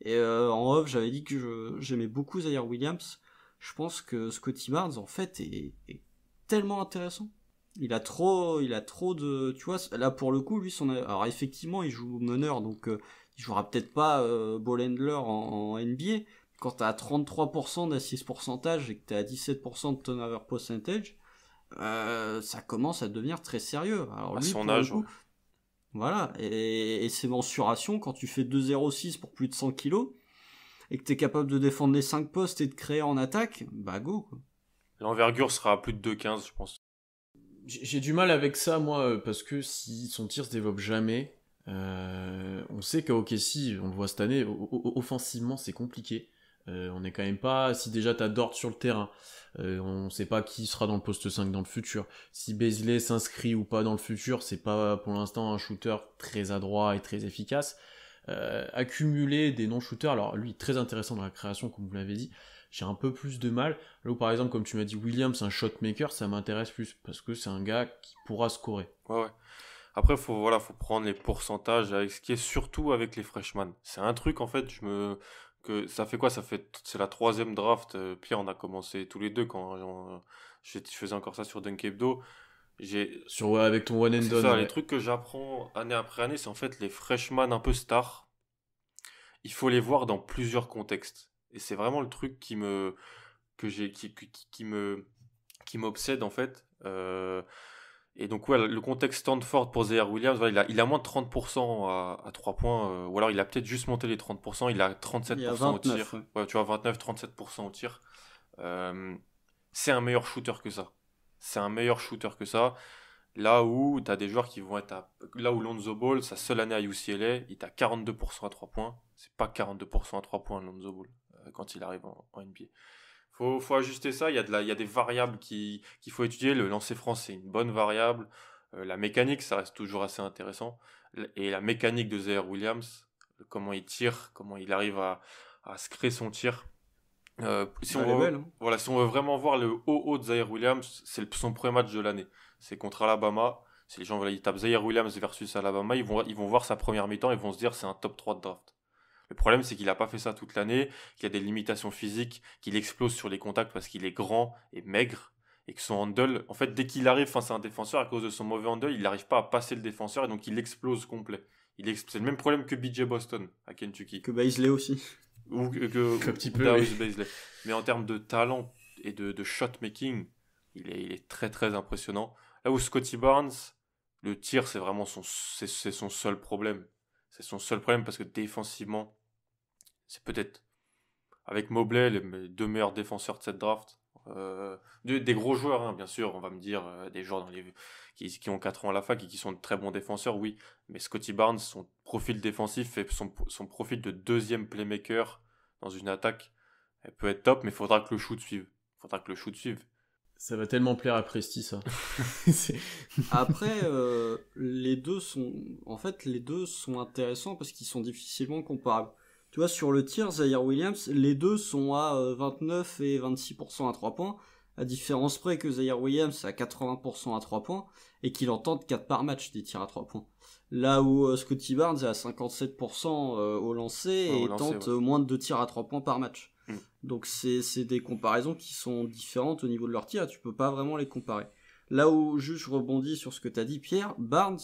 Et en off, j'avais dit que j'aimais beaucoup Zaire Williams. Je pense que Scottie Barnes, en fait, est tellement intéressant. Il a trop de, tu vois, là pour le coup, lui, alors effectivement, il joue meneur, donc il jouera peut-être pas ball handler en NBA. Quand t'as 33% d'assist pourcentage et que t'as 17% de turnover percentage, ça commence à devenir très sérieux. Alors à lui, son pour âge, le coup, ouais. voilà, et ses mensurations, quand tu fais 2,06 pour plus de 100 kilos, et que t'es capable de défendre les 5 postes et de créer en attaque, bah go, quoi. L'envergure sera à plus de 2,15, je pense. J'ai du mal avec ça, moi, parce que si son tir se développe jamais, on sait qu'à OKC, on le voit cette année, offensivement, c'est compliqué. On est quand même pas... Si déjà t'as Dort sur le terrain, on sait pas qui sera dans le poste 5 dans le futur. Si Beasley s'inscrit ou pas dans le futur, c'est pas pour l'instant un shooter très adroit et très efficace. Accumuler des non-shooters, alors lui, très intéressant dans la création, comme vous l'avez dit, j'ai un peu plus de mal. Là où par exemple, comme tu m'as dit, Williams, un shotmaker, ça m'intéresse plus, parce que c'est un gars qui pourra scorer. Ouais. Après, faut prendre les pourcentages avec ce qui est surtout avec les freshmen. C'est un truc, en fait, ça fait quoi? C'est la 3e draft. Pierre, on a commencé tous les deux quand je faisais encore ça sur Dunk Hebdo. Avec ton one and C'est done. ça, Ouais. les trucs que j'apprends année après année, c'est en fait les freshmen un peu stars. Il faut les voir dans plusieurs contextes. Et c'est vraiment le truc qui m'obsède en fait. Et donc ouais, le contexte Stanford pour Zaire Williams, voilà, il a moins de 30% à 3 points, ou alors il a peut-être juste monté les 30%, il a 37% Il y a au 29, tir. ouais. Ouais, tu vois, 29-37% au tir. C'est un meilleur shooter que ça. C'est un meilleur shooter que ça. Là où tu as des joueurs qui vont être là où Lonzo Ball, sa seule année à UCLA, il est à 42% à 3 points. C'est pas 42% à 3 points Lonzo Ball quand il arrive en NBA. Faut ajuster ça, il y a des variables qu'il faut étudier. Le lancer franc, c'est une bonne variable. La mécanique, ça reste toujours assez intéressant. Et la mécanique de Zaire Williams, comment il tire, comment il arrive à se créer son tir. Si on veut, belle, hein. voilà, si on veut vraiment voir le haut de Zaire Williams, c'est son premier match de l'année. C'est contre Alabama. Si les gens voilà, ils tapent Zaire Williams versus Alabama, ils vont voir sa première mi-temps et vont se dire c'est un top 3 de draft. Le problème, c'est qu'il n'a pas fait ça toute l'année, qu'il y a des limitations physiques, qu'il explose sur les contacts parce qu'il est grand et maigre, et que son handle, en fait, dès qu'il arrive face à un défenseur, à cause de son mauvais handle, il n'arrive pas à passer le défenseur, et donc il explose complet. C'est le même problème que BJ Boston à Kentucky. Que Beasley aussi. Ou Un petit peu, Darius oui. Bazley. Mais en termes de talent et de shot-making, il est très très impressionnant. Là où Scottie Barnes, le tir, c'est vraiment son seul problème. C'est son seul problème parce que défensivement, c'est peut-être, avec Mobley, les deux meilleurs défenseurs de cette draft. Des gros joueurs, hein, bien sûr, on va me dire, des joueurs qui ont 4 ans à la fac et qui sont de très bons défenseurs, oui. Mais Scottie Barnes, son profil défensif et son profil de deuxième playmaker dans une attaque, elle peut être top, mais il faudra que le shoot suive. Ça va tellement plaire à Presti, ça. Après, les deux sont intéressants parce qu'ils sont difficilement comparables. Tu vois, sur le tir, Zaire Williams, les deux sont à 29 et 26% à 3 points, à différence près que Zaire Williams est à 80% à 3 points, et qu'il en tente 4 par match des tirs à 3 points. Là où Scottie Barnes est à 57% au lancer, Ouais, et au lancer, tente ouais. moins de 2 tirs à 3 points par match. Mm. Donc c'est des comparaisons qui sont différentes au niveau de leur tir, tu peux pas vraiment les comparer. Là où juste je rebondis sur ce que t'as dit, Pierre, Barnes,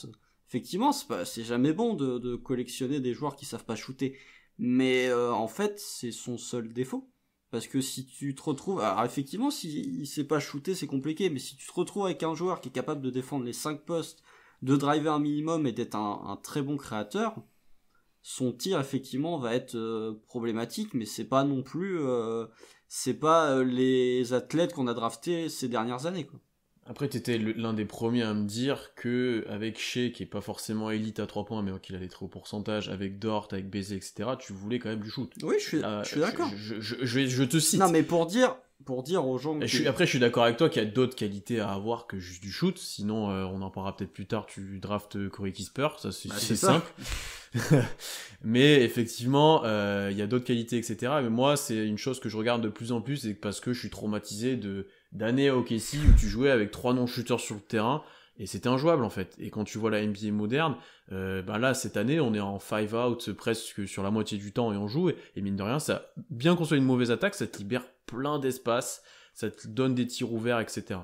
effectivement, c'est jamais bon de collectionner des joueurs qui savent pas shooter. Mais en fait, c'est son seul défaut. Parce que si tu te retrouves... Alors effectivement, s'il sait pas shooter, c'est compliqué. Mais si tu te retrouves avec un joueur qui est capable de défendre les 5 postes, de driver un minimum et d'être un très bon créateur, son tir, effectivement, va être problématique. Mais c'est pas non plus... c'est pas les athlètes qu'on a draftés ces dernières années, quoi. Après, t'étais l'un des premiers à me dire que avec Shea, qui est pas forcément élite à 3 points, mais qu'il a des très hauts pourcentages, avec Dort, avec Baiser, etc., tu voulais quand même du shoot. Oui, je suis d'accord. Je te cite. Non, mais pour dire aux gens... Après, je suis d'accord avec toi qu'il y a d'autres qualités à avoir que juste du shoot. Sinon, on en parlera peut-être plus tard. Tu draftes Corey Kispert, ça c'est simple. Mais effectivement, il y a d'autres qualités, etc. Mais moi, c'est une chose que je regarde de plus en plus, c'est parce que je suis traumatisé d'années à OKC où tu jouais avec 3 non-shooters sur le terrain. Et c'était injouable en fait. Et quand tu vois la NBA moderne, là cette année on est en 5 out presque sur la moitié du temps et on joue. Et mine de rien, ça, bien qu'on soit une mauvaise attaque, ça te libère plein d'espace, ça te donne des tirs ouverts, etc.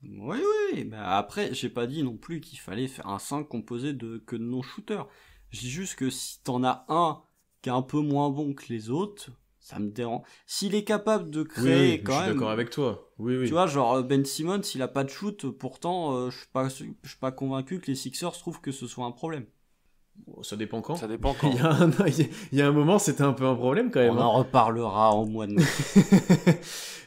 Oui. Bah après, j'ai pas dit non plus qu'il fallait faire un 5 composé que de non-shooters. Je dis juste que si t'en as un qui est un peu moins bon que les autres, ça me dérange. S'il est capable de créer oui, quand même... je suis d'accord avec toi. Oui. Tu vois, genre Ben Simmons, s'il a pas de shoot, pourtant, je suis pas convaincu que les Sixers trouvent que ce soit un problème. Ça dépend quand. Ça dépend quand. Il y a un moment, c'était un peu un problème quand même. On en reparlera en mois de mai.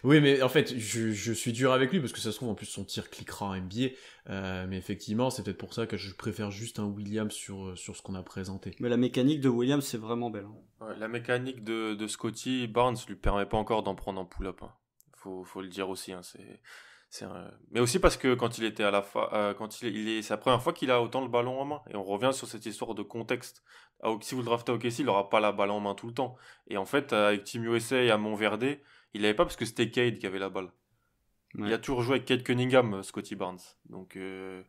Oui, mais en fait, je suis dur avec lui parce que ça se trouve en plus son tir cliquera en NBA. Mais effectivement, c'est peut-être pour ça que je préfère juste un Williams sur ce qu'on a présenté. Mais la mécanique de Williams, c'est vraiment belle. Ouais, la mécanique de Scottie Barnes lui permet pas encore d'en prendre en pull-up. Hein. Faut le dire aussi. Hein. Mais aussi parce que quand il était à la c'est la première fois qu'il a autant le ballon en main. Et on revient sur cette histoire de contexte. Si vous le draftez à OKC, il n'aura pas la balle en main tout le temps. Et en fait, avec Team USA et à Montverde, il l'avait pas parce que c'était Cade qui avait la balle. Ouais. Il a toujours joué avec Cade Cunningham, Scottie Barnes. Donc, ce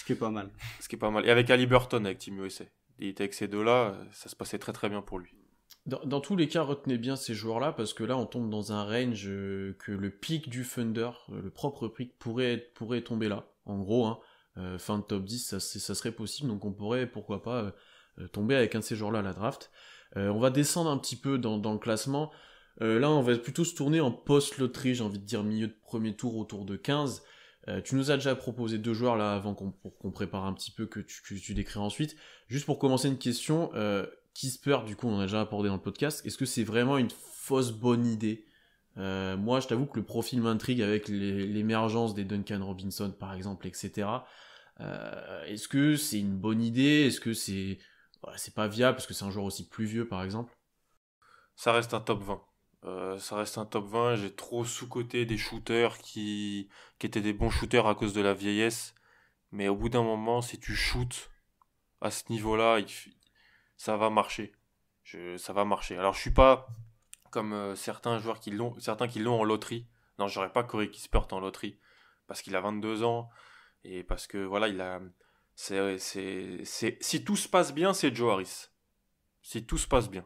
qui est pas mal. Ce qui est pas mal. Et avec Haliburton avec Team USA. Il était avec ces deux-là, ça se passait très très bien pour lui. Dans tous les cas, retenez bien ces joueurs-là, parce que là, on tombe dans un range que le pic du Thunder, le propre pic, pourrait tomber là. En gros, hein, fin de top 10, ça serait possible, donc on pourrait, pourquoi pas, tomber avec un de ces joueurs-là à la draft. On va descendre un petit peu dans le classement. Là, on va plutôt se tourner en post-loterie, j'ai envie de dire milieu de premier tour, autour de 15. Tu nous as déjà proposé 2 joueurs là, avant pour qu'on prépare un petit peu, que tu décris ensuite. Juste pour commencer une question... Kispert, du coup, on en a déjà abordé dans le podcast. Est-ce que c'est vraiment une fausse bonne idée ? Moi, je t'avoue que le profil m'intrigue avec l'émergence des Duncan Robinson, par exemple, etc. Est-ce que c'est une bonne idée ? Est-ce que c'est pas viable parce que c'est un joueur aussi plus vieux, par exemple ? Ça reste un top 20. Ça reste un top 20. J'ai trop sous-coté des shooters qui étaient des bons shooters à cause de la vieillesse. Mais au bout d'un moment, si tu shootes à ce niveau-là, ça va marcher. Ça va marcher. Alors, je suis pas comme certains joueurs qui l'ont en loterie. Non, j'aurais pas Corey Kispert en loterie parce qu'il a 22 ans et parce que voilà, si tout se passe bien, c'est Joe Harris. Si tout se passe bien.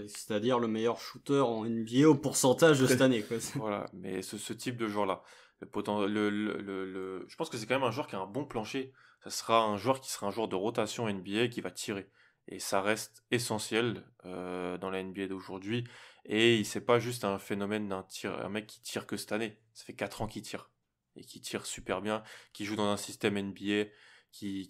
C'est-à-dire le meilleur shooter en NBA au pourcentage de cette année, quoi. Voilà, mais ce type de joueur-là, je pense que c'est quand même un joueur qui a un bon plancher. Ça sera un joueur qui sera un joueur de rotation NBA qui va tirer. Et ça reste essentiel dans la NBA d'aujourd'hui. Et c'est pas juste un phénomène un mec qui tire que cette année. Ça fait 4 ans qu'il tire. Et qui tire super bien, qui joue dans un système NBA, qui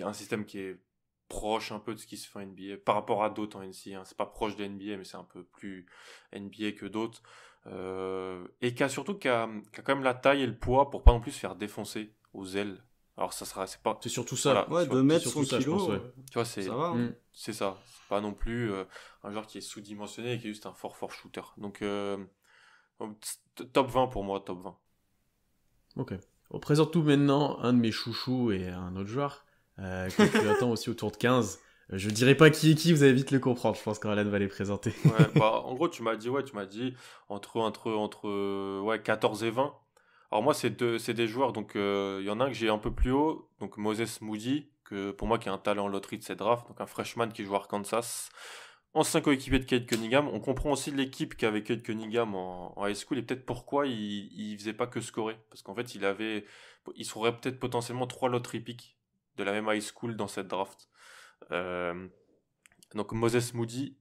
a un système qui est proche un peu de ce qui se fait en NBA, par rapport à d'autres en NCAA. Hein. C'est pas proche de NBA, mais c'est un peu plus NBA que d'autres. Et qui a quand même la taille et le poids pour pas non plus se faire défoncer aux ailes. Alors c'est surtout ça. Voilà, 2 mètres 100 kilos, tu vois, ça va. Hein. C'est ça. C'est pas non plus un joueur qui est sous-dimensionné et qui est juste un fort shooter. Donc top 20 pour moi, top 20. Ok. On présente tout maintenant un de mes chouchous et un autre joueur que tu attends aussi autour de 15. Je dirais pas qui est qui, vous allez vite le comprendre, je pense, quand Alan va les présenter. Ouais, bah, en gros, tu m'as dit entre 14 et 20. Alors moi, c'est des joueurs, donc il y en a un que j'ai un peu plus haut, donc Moses Moody, que pour moi qui est un talent en loterie de cette draft, donc un freshman qui joue à Arkansas, ancien coéquipier de Cade Cunningham. On comprend aussi l'équipe qu'avait Cade Cunningham en high school et peut-être pourquoi il faisait pas que scorer, parce qu'en fait il serait peut-être potentiellement 3 lottery picks de la même high school dans cette draft. Euh, donc Moses Moody,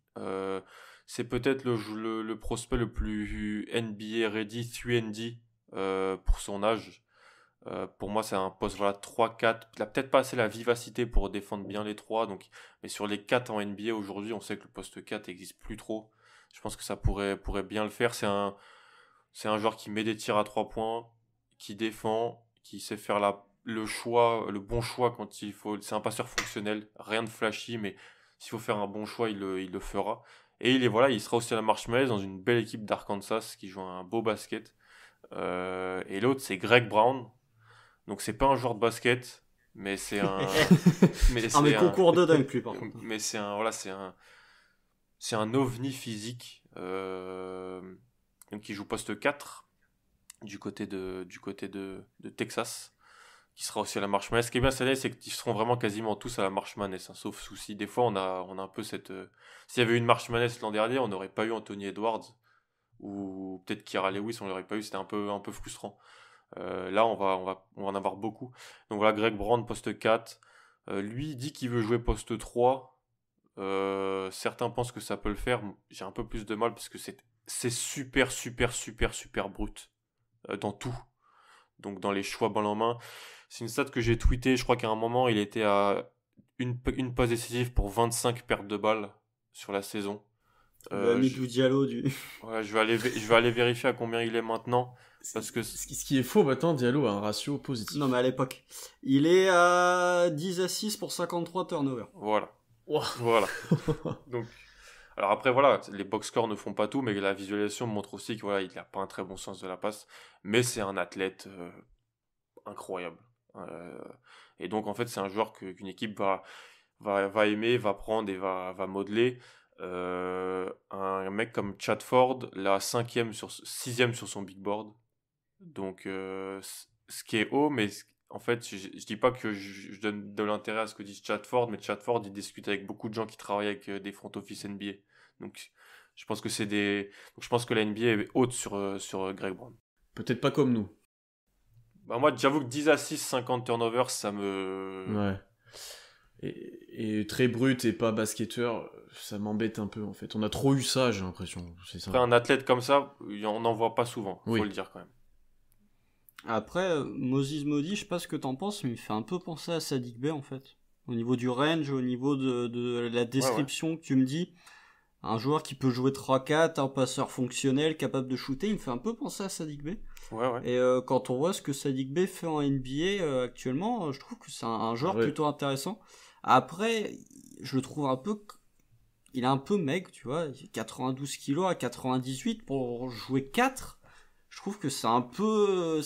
c'est peut-être le prospect le plus NBA ready, 3&D pour son âge. Pour moi, c'est un poste voilà, 3-4. Il a peut-être pas assez la vivacité pour défendre bien les 3. Donc, mais sur les 4 en NBA aujourd'hui, on sait que le poste 4 n'existe plus trop. Je pense que ça pourrait bien le faire. C'est un joueur qui met des tirs à 3 points, qui défend, qui sait faire le bon choix quand il faut. C'est un passeur fonctionnel, rien de flashy, mais s'il faut faire un bon choix, il le fera. Et il sera aussi à la Marshmallows dans une belle équipe d'Arkansas qui joue un beau basket. Et l'autre, c'est Greg Brown. Donc c'est pas un joueur de basket, mais c'est un. mais concours de dingue, plus par contre. Mais c'est un ovni physique. Donc qui joue poste 4 du côté de Texas, qui sera aussi à la Marshmallows. Ce qui est bien cette année, c'est qu'ils seront vraiment quasiment tous à la Marshmallows, hein, sauf souci. Des fois, on a un peu cette. S'il y avait eu une Marshmallows l'an dernier, on n'aurait pas eu Anthony Edwards ou peut-être Kira Lewis, on l'aurait pas eu. C'était un peu frustrant. Là, on va en avoir beaucoup. Donc voilà, Greg Brown, poste 4. Lui, il dit qu'il veut jouer poste 3. Certains pensent que ça peut le faire. J'ai un peu plus de mal parce que c'est super, super, super, super brut dans tout. Donc dans les choix balle en main. C'est une stat que j'ai tweeté. Je crois qu'à un moment, il était à une passe décisive pour 25 pertes de balles sur la saison. Hamidou Diallo Ouais, je vais aller vérifier à combien il est maintenant. Parce que Ce qui est faux maintenant, Diallo a un ratio positif. Non, mais à l'époque. Il est à 10 assists pour 53 turnovers. Voilà. Wow. Voilà. Donc, alors après, voilà, les box scores ne font pas tout, mais la visualisation montre aussi qu'il voilà, n'a pas un très bon sens de la passe. Mais c'est un athlète incroyable. Et donc, en fait, c'est un joueur qu'une équipe va aimer, va prendre et va modeler. Un mec comme Chad Ford, la 6e sur son big board. Donc, ce qui est haut, mais en fait, je dis pas que je donne de l'intérêt à ce que dit Chad Ford, mais Chad Ford, il discute avec beaucoup de gens qui travaillent avec des front office NBA. Donc, je pense que je pense que la NBA est haute sur Greg Brown. Peut-être pas comme nous. Bah, moi, j'avoue que 10 assists, 50 turnovers, ça me... Ouais. Et très brut et pas basketteur, ça m'embête un peu en fait. On a trop eu ça, j'ai l'impression. C'est ça. Après, un athlète comme ça, on n'en voit pas souvent, faut le dire quand même. Après, Moses Moody, je sais pas ce que t'en penses, mais il fait un peu penser à Saddiq Bey en fait. Au niveau du range, au niveau de la description que tu me dis, un joueur qui peut jouer 3-4, un passeur fonctionnel, capable de shooter, il me fait un peu penser à Saddiq Bey. Ouais. Et quand on voit ce que Saddiq Bey fait en NBA actuellement, je trouve que c'est un joueur plutôt intéressant. Après, je le trouve il est un peu maigre, tu vois, il fait 92 kilos à 98 pour jouer 4. Je trouve que c'est un peu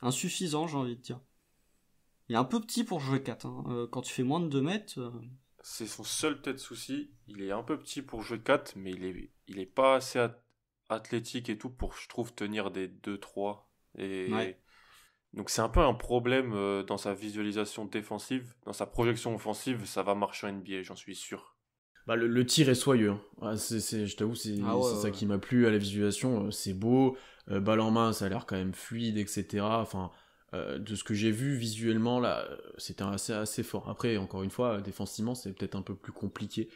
insuffisant, j'ai envie de dire. Il est un peu petit pour jouer 4. Hein. Quand tu fais moins de 2 mètres... C'est son seul peut-être souci. Il est un peu petit pour jouer 4, mais il est pas assez athlétique et tout pour, je trouve, tenir des 2-3. Donc c'est un peu un problème dans sa visualisation défensive. Dans sa projection offensive, ça va marcher en NBA, j'en suis sûr. Bah, le tir est soyeux. Hein. Je t'avoue, c'est ça qui m'a plu à la visualisation. C'est beau, balle en main, ça a l'air quand même fluide, etc. Enfin, de ce que j'ai vu visuellement, là, c'était assez fort. Après, encore une fois, défensivement, c'est peut-être un peu plus compliqué.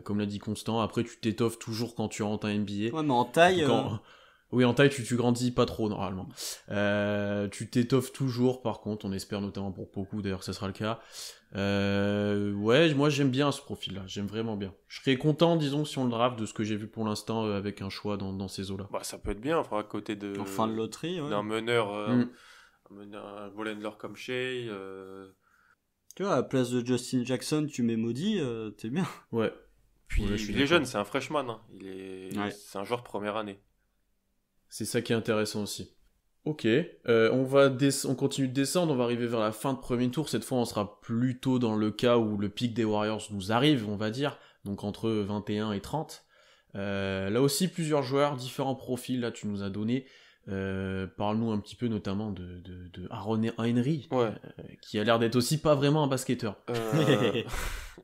Comme l'a dit Constant, après, tu t'étoffes toujours quand tu rentres en NBA. Ouais, mais en taille... Oui, en taille, tu grandis pas trop, normalement. Tu t'étoffes toujours, par contre, on espère notamment pour beaucoup, d'ailleurs, que ça sera le cas. Ouais, moi, j'aime bien ce profil-là, j'aime vraiment bien. Je serais content, disons, si on le draft, de ce que j'ai vu pour l'instant, avec un choix dans ces eaux-là. Bah, ça peut être bien, enfin, à côté en fin de loterie, d'un meneur, un ball handler comme Shea. Tu vois, à la place de Justin Jackson, tu mets Moody, t'es bien. Ouais. Puis, il est jeune, c'est un freshman, hein. Ouais. C'est un joueur de première année. C'est ça qui est intéressant aussi. Ok, on continue de descendre, on va arriver vers la fin de premier tour. Cette fois, on sera plutôt dans le cas où le pic des Warriors nous arrive, on va dire, donc entre 21 et 30. Là aussi, plusieurs joueurs, différents profils, là, tu nous as donné. Parle-nous un petit peu notamment de Aaron Henry, qui a l'air d'être aussi pas vraiment un basketteur.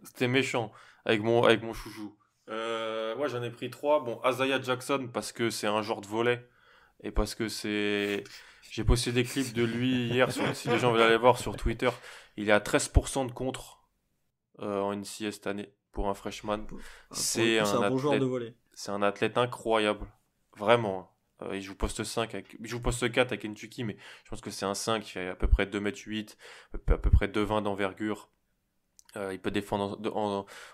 C'était méchant, avec mon chouchou. Ouais, j'en ai pris 3. Bon, Isaiah Jackson, parce que c'est un joueur de volley. Et parce que j'ai posté des clips de lui hier, si les gens veulent aller voir sur Twitter. Il est à 13% de contre en NCAA cette année pour un freshman. C'est un bon joueur de volley. C'est un athlète incroyable. Vraiment. Il joue poste 5, il joue poste 4 avec Kentucky, mais je pense que c'est un 5 qui fait à peu près 2m8, à peu près 2,20 d'envergure. Il peut défendre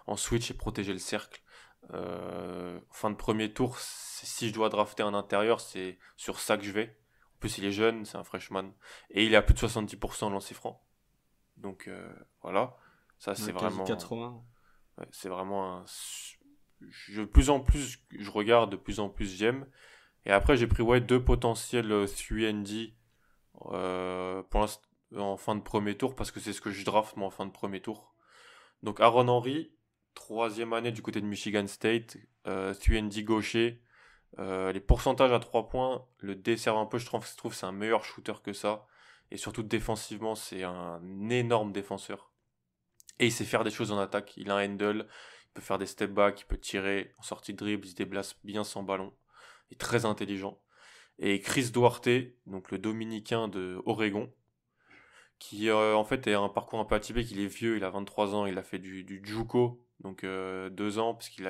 en switch et protéger le cercle. Fin de premier tour, si je dois drafter un intérieur, c'est sur ça que je vais. En plus, il est jeune, c'est un freshman. Et il est à plus de 70% de lancer franc. Donc voilà, ça c'est vraiment... 80. Ouais, c'est vraiment un... de plus en plus, je regarde, de plus en plus j'aime. Et après, j'ai pris deux potentiels 3&D en fin de premier tour, parce que c'est ce que je draft moi en fin de premier tour. Donc Aaron Henry, 3e année du côté de Michigan State, 3&D gaucher. Les pourcentages à 3 points le desservent un peu, je trouve que c'est un meilleur shooter que ça. Et surtout défensivement, c'est un énorme défenseur. Et il sait faire des choses en attaque. Il a un handle, il peut faire des step back, il peut tirer en sortie de dribble, il se déplace bien sans ballon. Il est très intelligent. Et Chris Duarte, donc le Dominicain de Oregon, qui en fait est un parcours un peu atypique. Il est vieux, il a 23 ans, il a fait du JUCO, donc 2 ans, parce il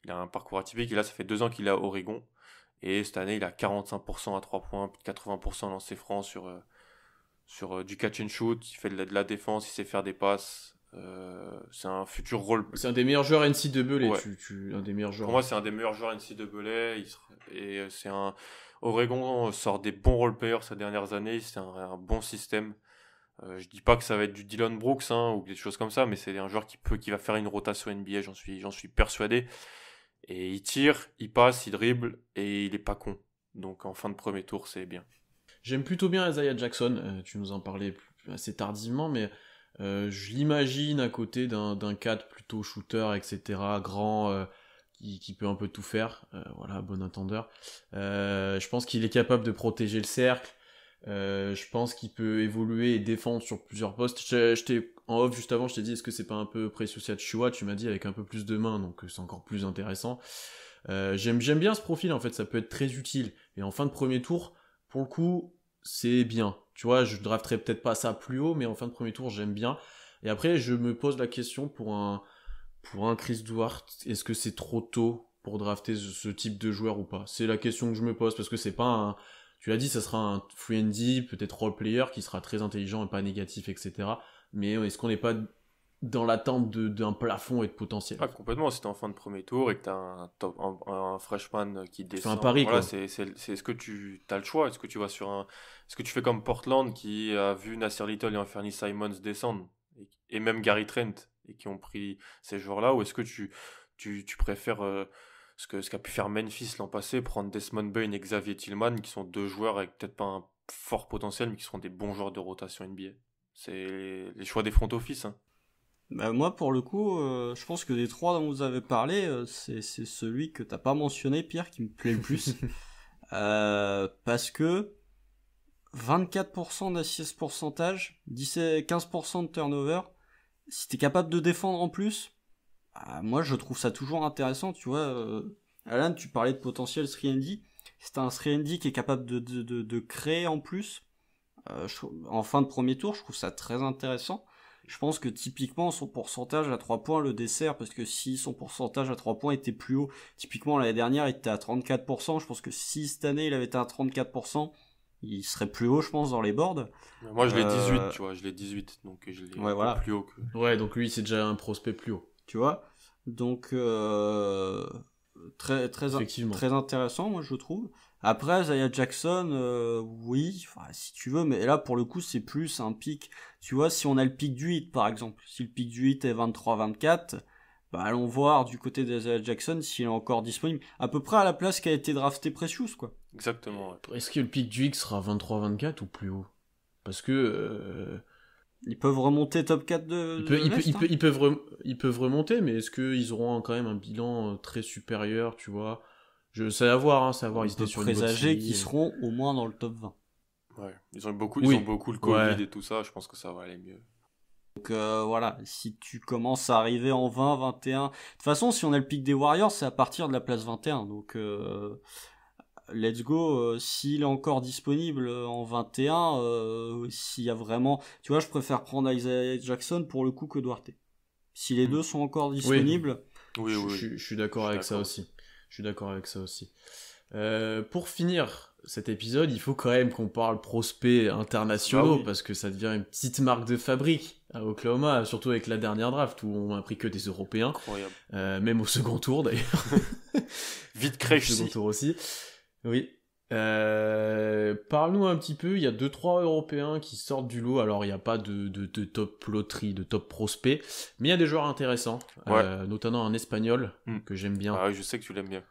a un parcours atypique. Et là, ça fait 2 ans qu'il est à Oregon. Et cette année, il a 45% à 3 points, plus de 80% lancé franc sur du catch and shoot. Il fait de la défense, il sait faire des passes. C'est un futur rôle. C'est un des meilleurs joueurs NCAA, ouais. Un des meilleurs joueurs. Pour moi, c'est un des meilleurs joueurs NCAA. Et c'est un... Oregon sort des bons role-players ces dernières années. C'est un bon système. Je dis pas que ça va être du Dylan Brooks ou des choses comme ça, mais c'est un joueur qui va faire une rotation NBA, j'en suis persuadé. Et il tire, il passe, il dribble et il est pas con. Donc en fin de premier tour, c'est bien. J'aime plutôt bien Isaiah Jackson, tu nous en parlais assez tardivement, mais je l'imagine à côté d'un 4 plutôt shooter, etc., grand, qui peut un peu tout faire, voilà, bon entendeur. Je pense qu'il est capable de protéger le cercle, je pense qu'il peut évoluer et défendre sur plusieurs postes. En off juste avant, je t'ai dit, est-ce que c'est pas un peu Precious Achiuwa? Tu m'as dit avec un peu plus de main, donc c'est encore plus intéressant. J'aime bien ce profil, en fait, ça peut être très utile. Et en fin de premier tour, pour le coup, c'est bien. Tu vois, je drafterai peut-être pas ça plus haut, mais en fin de premier tour, j'aime bien. Et après, je me pose la question pour un Chris Duarte, est-ce que c'est trop tôt pour drafter ce type de joueur ou pas? C'est la question que je me pose, parce que c'est pas un... Tu l'as dit, ça sera un free-and-D, peut-être role-player, qui sera très intelligent et pas négatif, etc. Mais est-ce qu'on n'est pas dans l'attente d'un plafond et de potentiel? Ah, complètement, si t'es en fin de premier tour et que t'as un freshman qui descend, un pari, voilà, quoi. est-ce que tu as le choix? Est-ce que tu vas est-ce que tu fais comme Portland qui a vu Nasir Little et Anthony Simons descendre et même Gary Trent et qui ont pris ces joueurs-là, ou est-ce que tu préfères ce qu'a pu faire Memphis l'an passé, prendre Desmond Bane et Xavier Tillman, qui sont 2 joueurs avec peut-être pas un fort potentiel, mais qui seront des bons joueurs de rotation NBA. C'est les choix des front office. Hein. Bah moi, pour le coup, je pense que des 3 dont vous avez parlé, c'est celui que t'as pas mentionné, Pierre, qui me plaît le plus. Parce que 24% d'assists pourcentage, 15% de turnover, si t'es capable de défendre en plus, moi je trouve ça toujours intéressant, tu vois. Alan, tu parlais de potentiel 3&D, c'est un 3&D qui est capable de créer en plus. En fin de premier tour, je trouve ça très intéressant. Je pense que typiquement son pourcentage à 3 points le dessert, parce que si son pourcentage à 3 points était plus haut, typiquement l'année dernière il était à 34%, je pense que si cette année il avait été à 34%, il serait plus haut, je pense, dans les boards. Moi je l'ai 18, tu vois, je l'ai 18, donc je l'ai voilà. plus haut que... Ouais, donc lui c'est déjà un prospect plus haut. Tu vois, donc très intéressant, moi je trouve. Après, Isaiah Jackson, oui, si tu veux, mais là pour le coup c'est plus un pic. Tu vois, si on a le pic du 8 par exemple, si le pic du 8 est 23-24, allons voir du côté d'Isaiah Jackson s'il est encore disponible. À peu près à la place qu'a été drafté Precious, quoi. Exactement. Ouais. Est-ce que le pic du X sera 23-24 ou plus haut? Parce que Ils peuvent remonter top 4 ils peuvent remonter, mais est-ce qu'ils auront quand même un bilan très supérieur, tu vois? C'est à voir, hein, c'est à voir. On Ils étaient peut sur une bonne présager série, qu'ils seront au moins dans le top 20. Ouais. Ils ont beaucoup le Covid Ouais. et tout ça, je pense que ça va aller mieux. Donc voilà, si tu commences à arriver en 20, 21... De toute façon, si on a le pic des Warriors, c'est à partir de la place 21. Donc let's go. S'il est encore disponible en 21, s'il y a vraiment... Tu vois, je préfère prendre Isaiah Jackson pour le coup que Duarte. Si les deux sont encore disponibles... Oui. Je suis d'accord avec ça aussi. Je suis d'accord avec ça aussi. Pour finir cet épisode, il faut quand même qu'on parle prospects internationaux, parce que ça devient une petite marque de fabrique à Oklahoma, surtout avec la dernière draft où on a pris que des Européens. Incroyable. Même au second tour d'ailleurs. Vite crèche. Au second tour aussi. Oui. Parle-nous un petit peu, il y a 2-3 Européens qui sortent du lot, alors il n'y a pas de top loterie, de top prospect, mais il y a des joueurs intéressants, notamment un Espagnol que j'aime bien. Ah oui, je sais que tu l'aimes bien.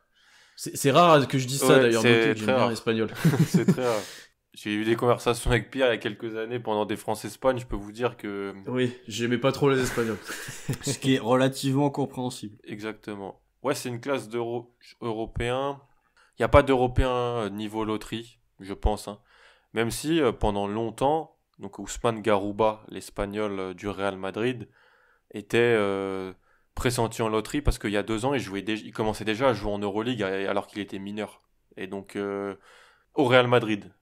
C'est rare que je dise ça d'ailleurs, notez que j'aime bien l'espagnol. C'est très rare. J'ai eu des conversations avec Pierre il y a quelques années pendant des France-Espagne, je peux vous dire que... Oui, j'aimais pas trop les Espagnols. Ce qui est relativement compréhensible. Exactement. Ouais, c'est une classe d'Européens. Il n'y a pas d'Européens niveau loterie, je pense. Hein. Même si pendant longtemps, donc Ousmane Garouba, l'Espagnol du Real Madrid, était pressenti en loterie parce qu'il y a 2 ans, il commençait déjà à jouer en Euroleague alors qu'il était mineur. Et donc au Real Madrid.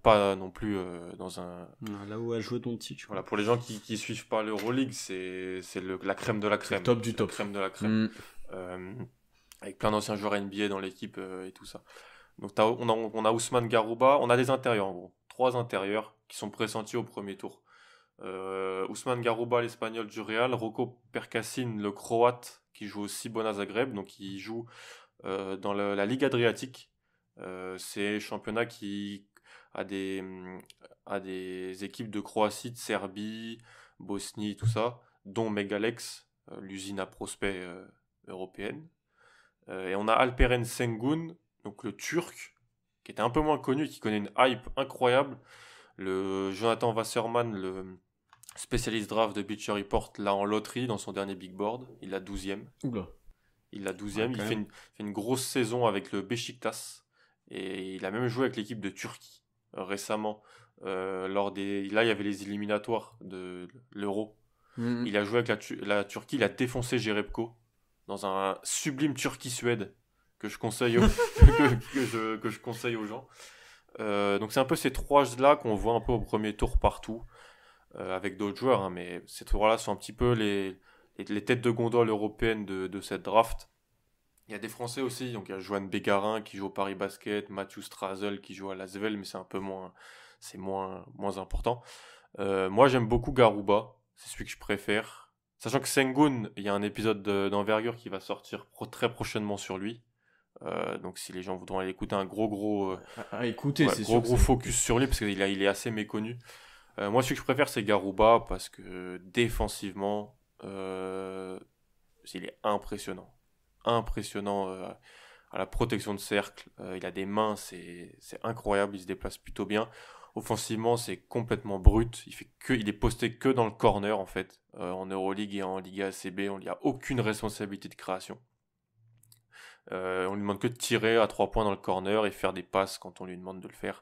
Pas non plus dans un... Là où a joué Doncic. Voilà, pour les gens qui suivent pas l'Euroleague, c'est la crème de la crème. Le top du top. La crème de la crème. Avec plein d'anciens joueurs NBA dans l'équipe et tout ça. Donc on a Ousmane Garouba, on a des intérieurs en gros. 3 intérieurs qui sont pressentis au premier tour. Ousmane Garouba, l'Espagnol du Real, Rocco Percassin, le Croate, qui joue aussi Cibona Zagreb, donc il joue dans la Ligue Adriatique. C'est un championnat qui a des équipes de Croatie, de Serbie, Bosnie, tout ça, dont Megalex, l'usine à prospects européenne. Et on a Alperen Sengun, donc le Turc, qui était un peu moins connu, qui connaît une hype incroyable. Le Jonathan Wasserman, le spécialiste draft de Bleacher Report, l'a en loterie dans son dernier big board. Il l'a 12e. Oula. Il l'a 12e. Il fait une grosse saison avec le Beşiktaş. Et il a même joué avec l'équipe de Turquie récemment. Là, il y avait les éliminatoires de l'Euro. Il a joué avec la Turquie. Il a défoncé Jerebko dans un sublime Turquie-Suède que je conseille que je conseille aux gens. Donc c'est un peu ces 3-là qu'on voit un peu au premier tour partout, avec d'autres joueurs, hein, mais ces 3-là sont un petit peu les têtes de gondole européennes de cette draft. Il y a des Français aussi, donc il y a Johan Bégarin qui joue au Paris Basket, Mathieu Strazel qui joue à l'Asvel, mais c'est un peu moins important. Moi j'aime beaucoup Garouba, c'est celui que je préfère. Sachant que Sengun, il y a un épisode d'envergure qui va sortir très prochainement sur lui. Donc si les gens voudront aller écouter un gros focus sur lui parce qu'il est assez méconnu. Moi celui que je préfère c'est Garouba parce que défensivement il est impressionnant à la protection de cercle, il a des mains, c'est incroyable, il se déplace plutôt bien. Offensivement c'est complètement brut, il est posté que dans le corner en fait, en Euroleague et en Liga ACB, on lui a aucune responsabilité de création. On lui demande que de tirer à 3 points dans le corner et faire des passes quand on lui demande de le faire.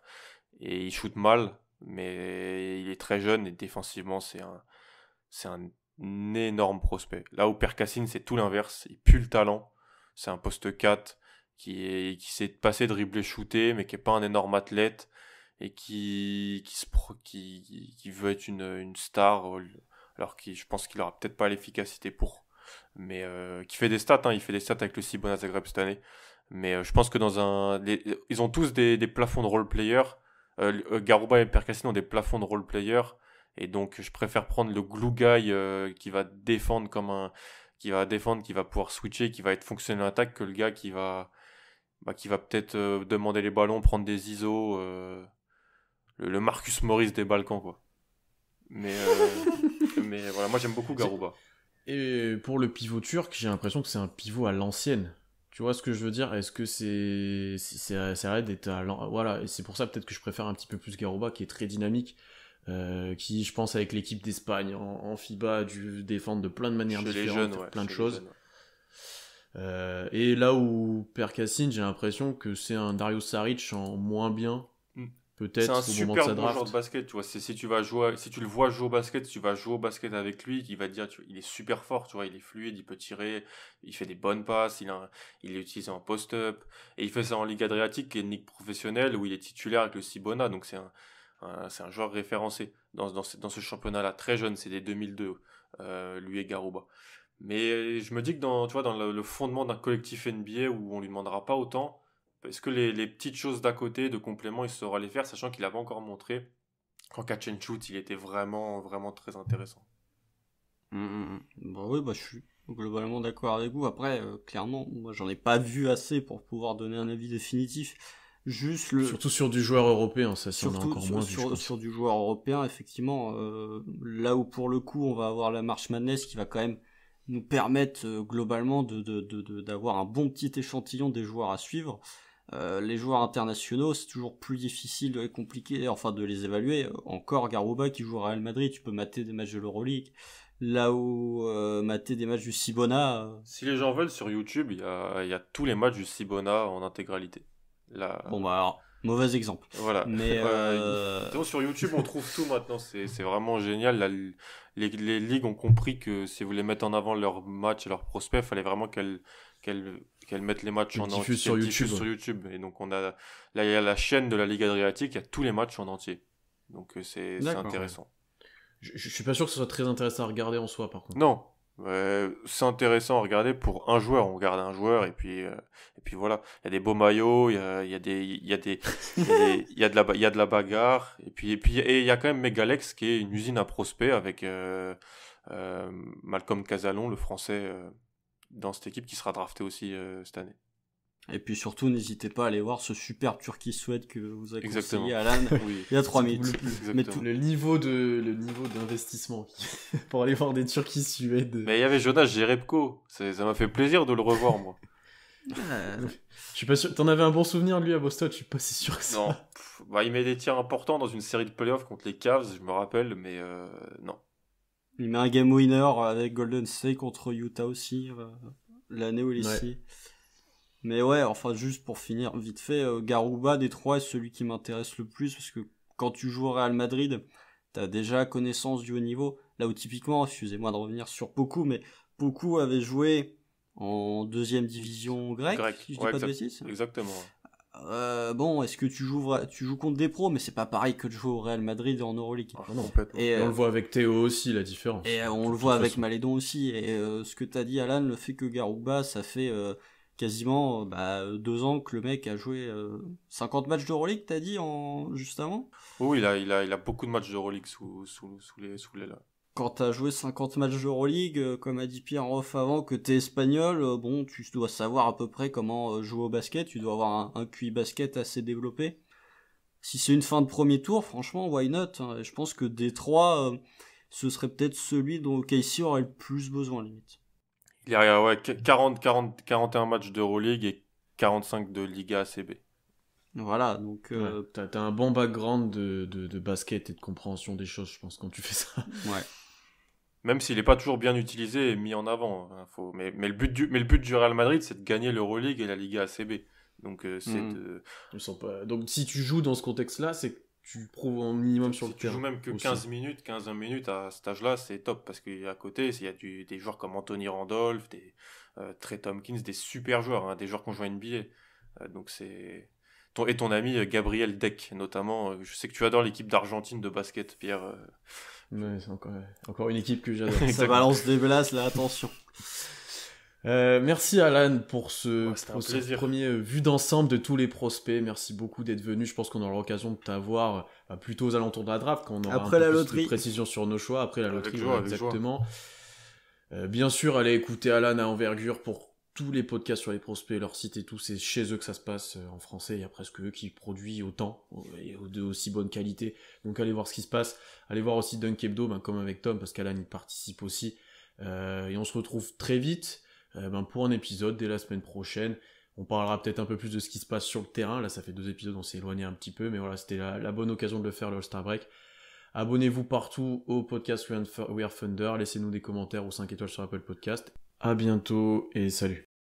Et il shoot mal, mais il est très jeune et défensivement c'est un énorme prospect. Là où Percassin c'est tout l'inverse, il pue le talent. C'est un poste 4 qui sait passer, dribbler, shooter, mais qui est pas un énorme athlète et qui veut être une star, alors que je pense qu'il aura peut-être pas l'efficacité pour. Mais qui fait des stats, hein, il fait des stats avec le Cibona Zagreb cette année. Mais je pense que ils ont tous des plafonds de role-player. Garouba et Percassin ont des plafonds de role-player. Et donc je préfère prendre le glue guy qui va défendre qui va pouvoir switcher, qui va être fonctionnel en attaque, que le gars qui va peut-être demander les ballons, prendre des ISO, le Marcus Morris des Balkans, quoi. Mais voilà, moi j'aime beaucoup Garouba. Et pour le pivot turc, j'ai l'impression que c'est un pivot à l'ancienne. Tu vois ce que je veux dire? Est-ce que c'est vrai d'être voilà, et c'est pour ça peut-être que je préfère un petit peu plus Garouba, qui est très dynamique, qui, je pense, avec l'équipe d'Espagne en FIBA, a dû défendre de plein de manières Chez les différentes, jeunes, faire ouais, plein de chez les choses. jeunes, ouais. Et là où perd Cassine, j'ai l'impression que c'est un Dario Saric en moins bien, Mm. C'est peut-être un au moment de super sa bon joueur draft. de basket, tu vois. Si tu vas jouer, si tu le vois jouer au basket, si tu vas jouer au basket avec lui, il va te dire, il est super fort, tu vois. Il est fluide, il peut tirer, il fait des bonnes passes, il est utilisé en post-up. Et il fait ça en Ligue Adriatique, qui est une ligue professionnelle où il est titulaire avec le Cibona. Donc c'est un joueur référencé dans ce championnat-là. Très jeune, c'est des 2002, lui et Garouba. Mais je me dis que tu vois, dans le fondement d'un collectif NBA où on lui demandera pas autant, est-ce que les petites choses d'à côté, de complément, il saura les faire, sachant qu'il n'a pas encore montré qu'en catch and shoot, il était vraiment, vraiment très intéressant. Bah oui, bah je suis globalement d'accord avec vous. Après, clairement, moi j'en ai pas vu assez pour pouvoir donner un avis définitif. Juste Surtout sur du joueur européen, ça, si on a surtout encore moins vu, je pense. sur du joueur européen, effectivement, là où pour le coup on va avoir la March Madness qui va quand même nous permettre globalement d'avoir un bon petit échantillon des joueurs à suivre. Les joueurs internationaux, c'est toujours plus difficile et compliqué, enfin de les évaluer. Encore Garouba qui joue au Real Madrid, tu peux mater des matchs de l'Euroleague. Là où mater des matchs du Cibona, Si les gens veulent, sur YouTube, il y a tous les matchs du Cibona en intégralité. Là, bon bah alors, mauvais exemple. voilà. Mais Donc, sur YouTube, on trouve tout maintenant. C'est vraiment génial. Les ligues ont compris que si vous voulez mettre en avant leurs matchs et leurs prospects, il fallait vraiment qu'elles mettent les matchs Qu'elles en entier. diffusent sur Qu'elles YouTube, diffusent ouais. sur YouTube. Et donc, là, il y a la chaîne de la Ligue Adriatique, il y a tous les matchs en entier. Donc, c'est D'accord. intéressant. Je suis pas sûr que ce soit très intéressant à regarder en soi, par contre. Non, c'est intéressant à regarder pour un joueur. On regarde un joueur et puis voilà. Il y a des beaux maillots, il y a de la bagarre. Et il y a quand même Megalex qui est une usine à prospects avec Malcolm Casalon, le français, dans cette équipe qui sera drafté aussi cette année. et puis surtout, n'hésitez pas à aller voir ce superbe Turkey Sweat que vous a Exactement. conseillé Alan Oui. il y a 3 minutes. Exactement. Mais tout, Le niveau d'investissement pour aller voir des Turquie Suède. Mais il y avait Jonas Jerebko. Ça m'a fait plaisir de le revoir, moi. Je suis pas sûr. T'en avais un bon souvenir de lui à Boston, je suis pas si sûr que ça. Non. Bah, il met des tirs importants dans une série de playoffs contre les Cavs, je me rappelle, mais non. il met un game winner avec Golden State contre Utah aussi, l'année où il est Ouais. ici. Mais ouais, enfin juste pour finir vite fait, Garouba des trois est celui qui m'intéresse le plus parce que quand tu joues au Real Madrid, t'as déjà connaissance du haut niveau. Là où typiquement, excusez-moi de revenir sur Poku, mais Poku avait joué en deuxième division grecque, si je dis Ouais, pas de bêtises. exactement. Bon, est-ce que tu joues contre des pros, mais c'est pas pareil que de jouer au Real Madrid en Euroleague. Ah, non. complètement. Et, on le voit avec Théo aussi, la différence. Et on De le toute voit avec façon. Malédon aussi. Et ce que t'as dit, Alan, le fait que Garouba, ça fait quasiment 2 ans que le mec a joué 50 matchs d'Euroleague, t'as dit juste avant. Oui, il a beaucoup de matchs d'Euroleague sous les là. Quand t'as joué 50 matchs d'Euroleague, comme a dit Pierre en off avant, que t'es espagnol, bon, tu dois savoir à peu près comment jouer au basket. Tu dois avoir un QI basket assez développé. Si c'est une fin de premier tour, franchement, why not, hein. Et je pense que des trois, ce serait peut-être celui dont Casey aurait le plus besoin, limite. Il y a 41 matchs d'Euroleague et 45 de Liga ACB. Voilà, donc... Ouais, t'as un bon background de basket et de compréhension des choses, je pense, quand tu fais ça. Ouais. Même s'il n'est pas toujours bien utilisé et mis en avant. Hein, mais le but du Real Madrid, c'est de gagner l'Euroleague et la Liga ACB. Donc, Donc, si tu joues dans ce contexte-là, c'est que tu prouves un minimum sur si le tu terrain. joues même que aussi. 15-20 minutes à cet âge-là, c'est top. Parce qu'à côté, il y a des joueurs comme Anthony Randolph, Trey Tompkins, des super joueurs, hein, des joueurs qui ont joué à NBA. Donc, c'est... Et ton ami Gabriel Deck, notamment. Je sais que tu adores l'équipe d'Argentine de basket, Pierre. Ouais, c'est encore une équipe que j'adore. Ça balance des blasts, là, attention. Merci Alan pour ce plaisir. premier vue d'ensemble de tous les prospects. Merci beaucoup d'être venu. Je pense qu'on aura l'occasion de t'avoir plutôt aux alentours de la draft quand on aura Après un peu la plus loterie. de précision sur nos choix. Après la Avec loterie, joie, ouais, avec exactement. Bien sûr, allez écouter Alan à Envergure pour tous les podcasts sur les prospects, leur site et tout. C'est chez eux que ça se passe en français. Il y a presque eux qui produisent autant et de aussi bonne qualité. Donc allez voir ce qui se passe. Allez voir aussi Dunk Hebdo, comme avec Tom, parce qu'Alan y participe aussi. Et on se retrouve très vite. pour un épisode dès la semaine prochaine. On parlera peut-être un peu plus de ce qui se passe sur le terrain. Là, ça fait 2 épisodes, on s'est éloigné un petit peu, mais voilà, c'était la bonne occasion de le faire, le All-Star Break. Abonnez-vous partout au podcast We Are Thunder. Laissez-nous des commentaires ou 5 étoiles sur Apple Podcast. À bientôt et salut.